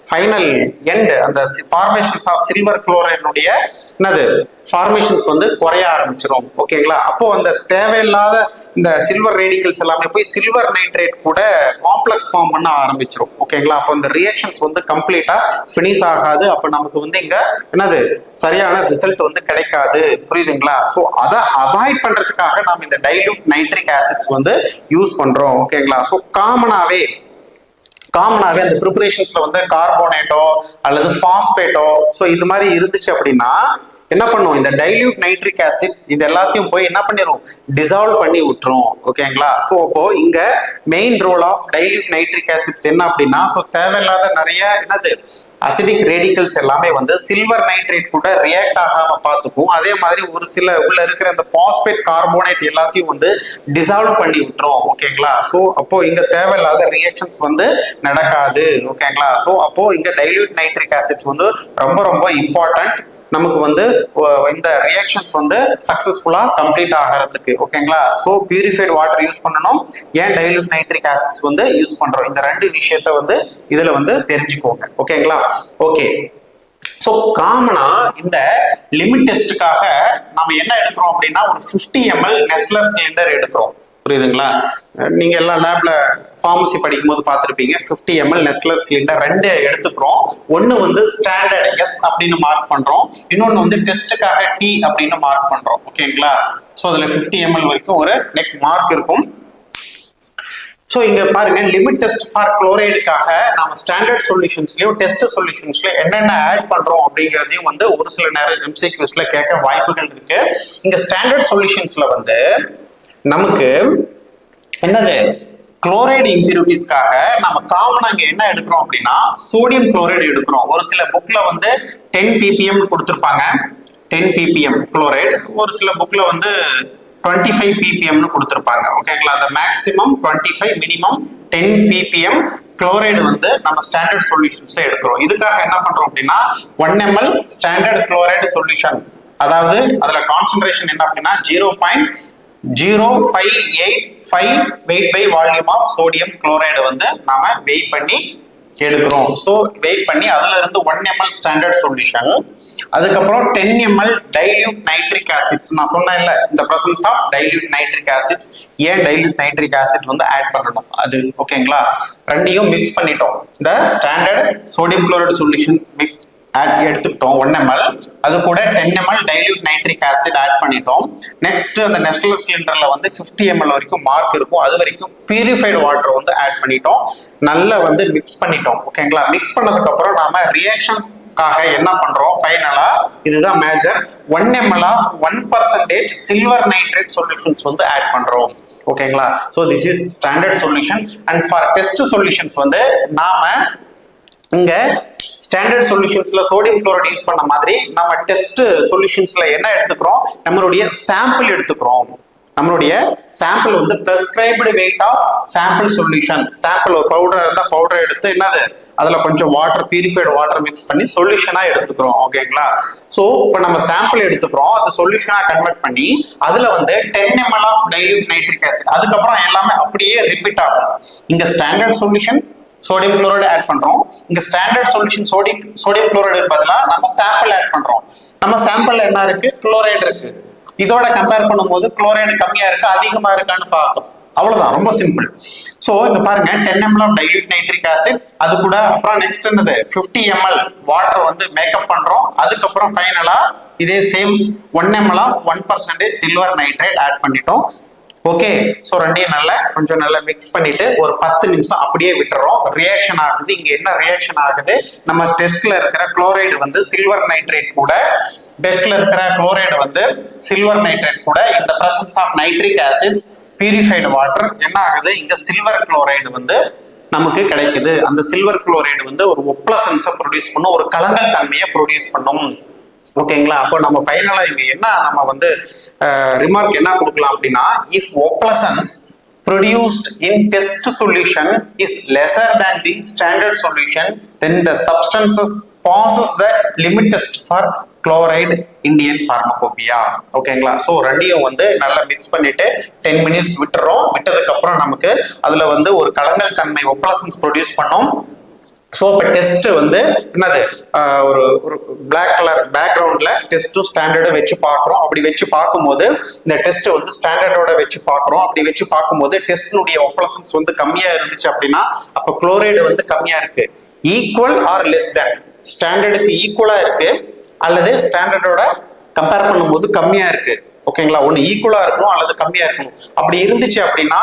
ஃபைனல் எண்ட் அந்த ஃபார்மேஷன்ஸ் ஆஃப் சில்வர் குளோரைடுடைய என்னது ஃபார்மேஷன்ஸ் வந்து குறைய ஆரம்பிச்சிடும். ஓகேங்களா? அப்போ அந்த தேவையில்லாத இந்த சில்வர் ரேடிக்கல்ஸ் எல்லாமே போய் சில்வர் நைட்ரேட் கூட காம்ப்ளெக்ஸ் ஃபார்ம் பண்ண ஆரம்பிச்சிடும். ஓகேங்களா? அப்போ இந்த ரியாக்ஷன்ஸ் வந்து கம்ப்ளீட்டா ஃபினிஷ் ஆகாது. அப்போ நமக்கு வந்து இங்க என்னது சரியான ரிசல்ட் வந்து கிடைக்காது. புரியுதுங்களா? ஸோ அதை அவாய்ட் பண்றதுக்காக நாம் இந்த டைல்யூட் நைட்ரிக் ஆசிட்ஸ் வந்து யூஸ் பண்றோம். ஓகேங்களா? ஸோ காமனாவே அந்த ப்ரிப்பரேஷன்ஸ்ல வந்து கார்போனேட்டோ அல்லது பாஸ்பேட்டோ ஸோ இது மாதிரி இருந்துச்சு அப்படின்னா என்ன பண்ணும், இந்த டைல்யூட் நைட்ரிக் ஆசிட் இது எல்லாத்தையும் போய் என்ன பண்ணிரும், டிசால்வ் பண்ணி விட்டுரும். ஓகேங்களா? ஸோ அப்போ இங்க main role of dilute nitric acids என்ன அப்படின்னா ஸோ தேவையில்லாத நிறைய என்னது அசிடிக் ரேடிக்கல்ஸ் எல்லாமே வந்து சில்வர் நைட்ரேட் கூட ரியாக்ட் ஆகாம பார்த்துக்கும். அதே மாதிரி ஒரு சில உள்ள இருக்கிற அந்த பாஸ்பேட் கார்போனேட் எல்லாத்தையும் வந்து டிசால்வ் பண்ணி விட்டுரும். ஓகேங்களா? ஸோ அப்போ இங்க தேவையில்லாத ரியாக்ஷன்ஸ் வந்து நடக்காது. ஓகேங்களா? ஸோ அப்போ இங்க டைல்யூட் நைட்ரிக் ஆசிட்ஸ் வந்து ரொம்ப ரொம்ப இம்பார்ட்டன்ட் நமக்கு வந்து இந்த ரியாக்ஷன்ஸ் வந்து சக்சஸ்ஃபுல்லா கம்ப்ளீட் ஆகிறதுக்கு. ஓகேங்களா? ஸோ பியூரிஃபைட் வாட்டர் யூஸ் பண்ணணும், ஏன் டைல்யூட் நைட்ரிக் ஆசிட்ஸ் வந்து யூஸ் பண்றோம், இந்த ரெண்டு விஷயத்த வந்து இதுல வந்து தெரிஞ்சுக்கோங்க. ஓகேங்களா? ஓகே. ஸோ காமனா இந்த லிமிட் டெஸ்ட்டுக்காக நம்ம என்ன எடுக்கிறோம் அப்படின்னா ஒரு 50 ml நெஸ்லர் சிலிண்டர் எடுக்கிறோம். புரியுதுங்களா? நீங்க எல்லாம் லேப்ல ஃபார்மசி படிக்கும் போது பார்த்துருப்பீங்க. 50 ml நெஸ்லர் சிலிண்டர் ரெண்டு எடுத்துக்கிறோம். ஒன்னு வந்து ஸ்டாண்டர்ட் எஸ் அப்படின்னு மார்க் பண்றோம், இன்னொன்னு வந்து டெஸ்ட்டுக்காக டி அப்படின்னு மார்க் பண்றோம். ஓகேங்களா? ஸோ அதுல 50 ml வரைக்கும் ஒரு நெக் மார்க் இருக்கும். ஸோ இங்க பாருங்க, லிமிட் டெஸ்ட் ஃபார் குளோரைடுக்காக நம்ம ஸ்டாண்டர்ட் சொல்யூஷன்ஸ்லயும் டெஸ்ட் சொல்யூஷன்ஸ்லயும் என்னென்ன ஆட் பண்றோம் அப்படிங்கிறதையும் வந்து ஒரு சில நேரம் எம்சிக்யூஸ்ல கேட்க வாய்ப்புகள் இருக்கு. இங்க ஸ்டாண்டர்ட் சொல்யூஷன்ஸ்ல வந்து நமக்கு என்னது குளோரைடு இம்பியூரிட்டிஸ்க்காக நம்ம காமனா இங்க என்ன எடுக்கிறோம் அப்படின்னா சோடியம் குளோரைடு எடுக்கிறோம். ஒரு சில புக்ல வந்து 10 ppm கொடுத்திருப்பாங்க, 10 ppm குளோரைடு. ஒரு சில புக்ல வந்து 25 ppm கொடுத்திருப்பாங்க. ஓகேங்களா? அந்த மேக்ஸிமம் 25, மினிமம் 10 ppm குளோரைடு வந்து நம்ம ஸ்டாண்டர்ட் சொல்யூஷன்ஸ்ல எடுக்கிறோம். இதுக்காக என்ன பண்றோம் அப்படின்னா 1 ml ஸ்டாண்டர்ட் குளோரைடு சொல்யூஷன், அதாவது அதுல கான்சென்ட்ரேஷன் என்ன அப்படின்னா 0.0585 weight by volume of sodium chloride வந்து நாம வெயிட் பண்ணி எடுக்கிறோம். ஸோ வெயிட் பண்ணி அதுல இருந்து 1 ml ஸ்டாண்டர்ட் சொல்யூஷன், அதுக்கப்புறம் 10 ml டைல்யூட் நைட்ரிக் ஆசிட்ஸ். நான் சொன்னேன்ல இந்த presence of dilute nitric acids, ஏன் டைல்யூட் நைட்ரிக் ஆசிட் வந்து ஆட் பண்ணணும் அது. ஓகேங்களா? ரெண்டையும் மிக்ஸ் பண்ணிட்டோம். இந்த standard sodium chloride solution mix எடுத்துக்கிட்டோம் 1 ml, அது கூட 10 ml dilute nitric acid add பண்ணிட்டோம். நெக்ஸ்ட் அந்த நெஸ்லர் சிலிண்டர்ல வந்து 50 ml வரைக்கும் மார்க் இருக்கும், அது வரைக்கும் பியூரிஃபைடு வாட்டர் வந்து ஆட் பண்ணிட்டோம், நல்லா வந்து மிக்ஸ் பண்ணிட்டோம். ஓகேங்களா? மிக்ஸ் பண்ணதுக்கு அப்புறம் நாம ரியாக்ஷன்ஸ்க்காக என்ன பண்றோம், ஃபைனலா இதுதான் major 1 ml of 1% silver nitrate solutions வந்து ஆட் பண்றோம். ஓகேங்களா? So this is standard solution. And for test solutions வந்து நாம இங்க ஸ்டாண்டர்ட் சொல்யூஷன்ஸ்ல சோடியம் குளோரைடு யூஸ் பண்ண மாதிரி நம்ம டெஸ்ட் சொல்யூஷன்ஸ்ல என்ன எடுத்துக்கிறோம், நம்மளுடைய சாம்பிள் எடுத்துக்கிறோம். நம்மளுடைய சாம்பிள் வந்து prescribed weight of sample solution. Sample ஒரு பவுடர் இருந்தா பவுடர் எடுத்து என்னது அதுல கொஞ்சம் வாட்டர், பியூரிஃபைடு வாட்டர் மிக்ஸ் பண்ணி சொல்யூஷனா எடுத்துக்கிறோம். ஓகேங்களா? சோ இப்போ நம்ம சாம்பிள் எடுத்துக்கிறோம், அது சொல்யூஷனா கன்வெர்ட் பண்ணி அதுல வந்து 10 ml of dilute nitric acid, அதுக்கப்புறம் எல்லாமே அப்படியே ரிப்பீட் ஆகும். இங்க standard solution sodium chloride add பண்றோம், இங்க ஸ்டாண்டர்ட் சொல்யூஷன் சோடியம் குளோரைடு பதிலா நம்ம சாம்பிள் ஆட் பண்றோம். நம்ம சாம்பிள்ல என்ன இருக்கு, குளோரைடு இருக்கு. இதோட கம்பேர் பண்ணும்போது குளோரைடு கம்மியா இருக்கு அதிகமா இருக்கான்னு பார்க்கணும். அவ்வளவுதான், ரொம்ப சிம்பிள். சோ இங்க பாருங்க 10 ml of dilute nitric acid, அது கூட அப்புறம் நெக்ஸ்ட் என்னது 50 ml வாட்டர் வந்து மேக்கப் பண்றோம். அதுக்கப்புறம் ஃபைனலா இதே same 1 ml of 1% silver nitrate add பண்ணிட்டோம். ஓகே? ஸோ ரெண்டையும் கொஞ்சம் நல்லா மிக்ஸ் பண்ணிட்டு ஒரு 10 நிமிஷம் அப்படியே விட்டுறோம். ரியாக்ஷன் ஆகுது. இங்க என்ன ரியாக்ஷன் ஆகுது, நம்ம டெஸ்ட்ல இருக்கிற குளோரைடு வந்து சில்வர் நைட்ரேட் கூட, டெஸ்ட்ல இருக்கிற குளோரைடு வந்து சில்வர் நைட்ரேட் கூட இந்த presence of nitric acids, purified water என்ன ஆகுது, இங்க சில்வர் குளோரைடு வந்து நமக்கு கிடைக்குது. அந்த சில்வர் குளோரைடு வந்து ஒரு ஒப்ளசன்ஸை ப்ரொடியூஸ் பண்ணும், ஒரு கலங்கல் தன்மையை ப்ரொடியூஸ் பண்ணும். ஓகேங்களா? அப்போ நம்ம ஃபைனலா இங்க என்ன நம்ம வந்து ரிமார்க் என்ன கொடுக்கலாம் அப்படின்னா, if ஒப்ளசன்ஸ் produced in test solution is lesser than the standard solution, then the substances passes the limit test for chloride Indian pharmacopoeia. ஓகேங்களா? ஸோ ரெண்டையும் வந்து நல்லா மிக்ஸ் பண்ணிட்டு 10 மினிட்ஸ் விட்டுறோம். விட்டதுக்கு அப்புறம் நமக்கு அதுல வந்து ஒரு கலங்கல் தன்மை ஒப்ளசன்ஸ் ப்ரொடியூஸ் பண்ணும். ஸோ இப்போ டெஸ்ட் வந்து என்னது, ஒரு ஒரு பிளாக் கலர் பேக்ரவுண்ட்ல டெஸ்ட்டும் ஸ்டாண்டர்டும் வச்சு பார்க்குறோம். அப்படி வச்சு பார்க்கும்போது இந்த டெஸ்ட் வந்து ஸ்டாண்டர்டோட வச்சு பார்க்குறோம். அப்படி வச்சு பார்க்கும்போது டெஸ்ட்னுடைய ஒப்ளசன்ஸ் வந்து கம்மியா இருந்துச்சு அப்படின்னா அப்போ குளோரைடு வந்து கம்மியா இருக்கு. ஈக்குவல் ஆர் லெஸ் தேன், ஸ்டாண்டர்டுக்கு ஈக்குவலா இருக்கு அல்லது ஸ்டாண்டர்டோட கம்பேர் பண்ணும்போது கம்மியா இருக்கு. ஓகேங்களா? ஒன்று ஈக்குவலா இருக்கணும் அல்லது கம்மியா இருக்கணும். அப்படி இருந்துச்சு அப்படின்னா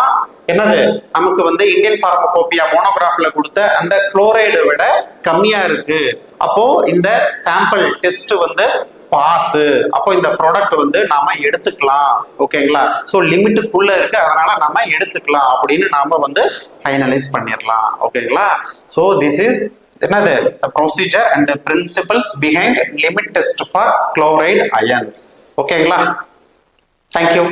என்னது, நமக்கு வந்து இந்தியன் பார்மகோபியா மோனோகிராஃப்ல கொடுத்த அந்த குளோரைடை விட கம்மியா இருக்கு. அப்போ இந்த சாம்பிள் டெஸ்ட் வந்து பாஸ். அப்போ இந்த ப்ராடக்ட் வந்து நாம எடுத்துக்கலாம். ஓகேங்களா? ஸோ லிமிட்டுக்குள்ள இருக்கு, அதனால நாம எடுத்துக்கலாம் அப்படின்னு நாம வந்து ஃபைனலைஸ் பண்ணிடலாம். ஓகேங்களா? ஸோ திஸ் இஸ் என்னது procedure and principles behind limit test for chloride ions. ஓகேங்களா? தேங்க்யூ.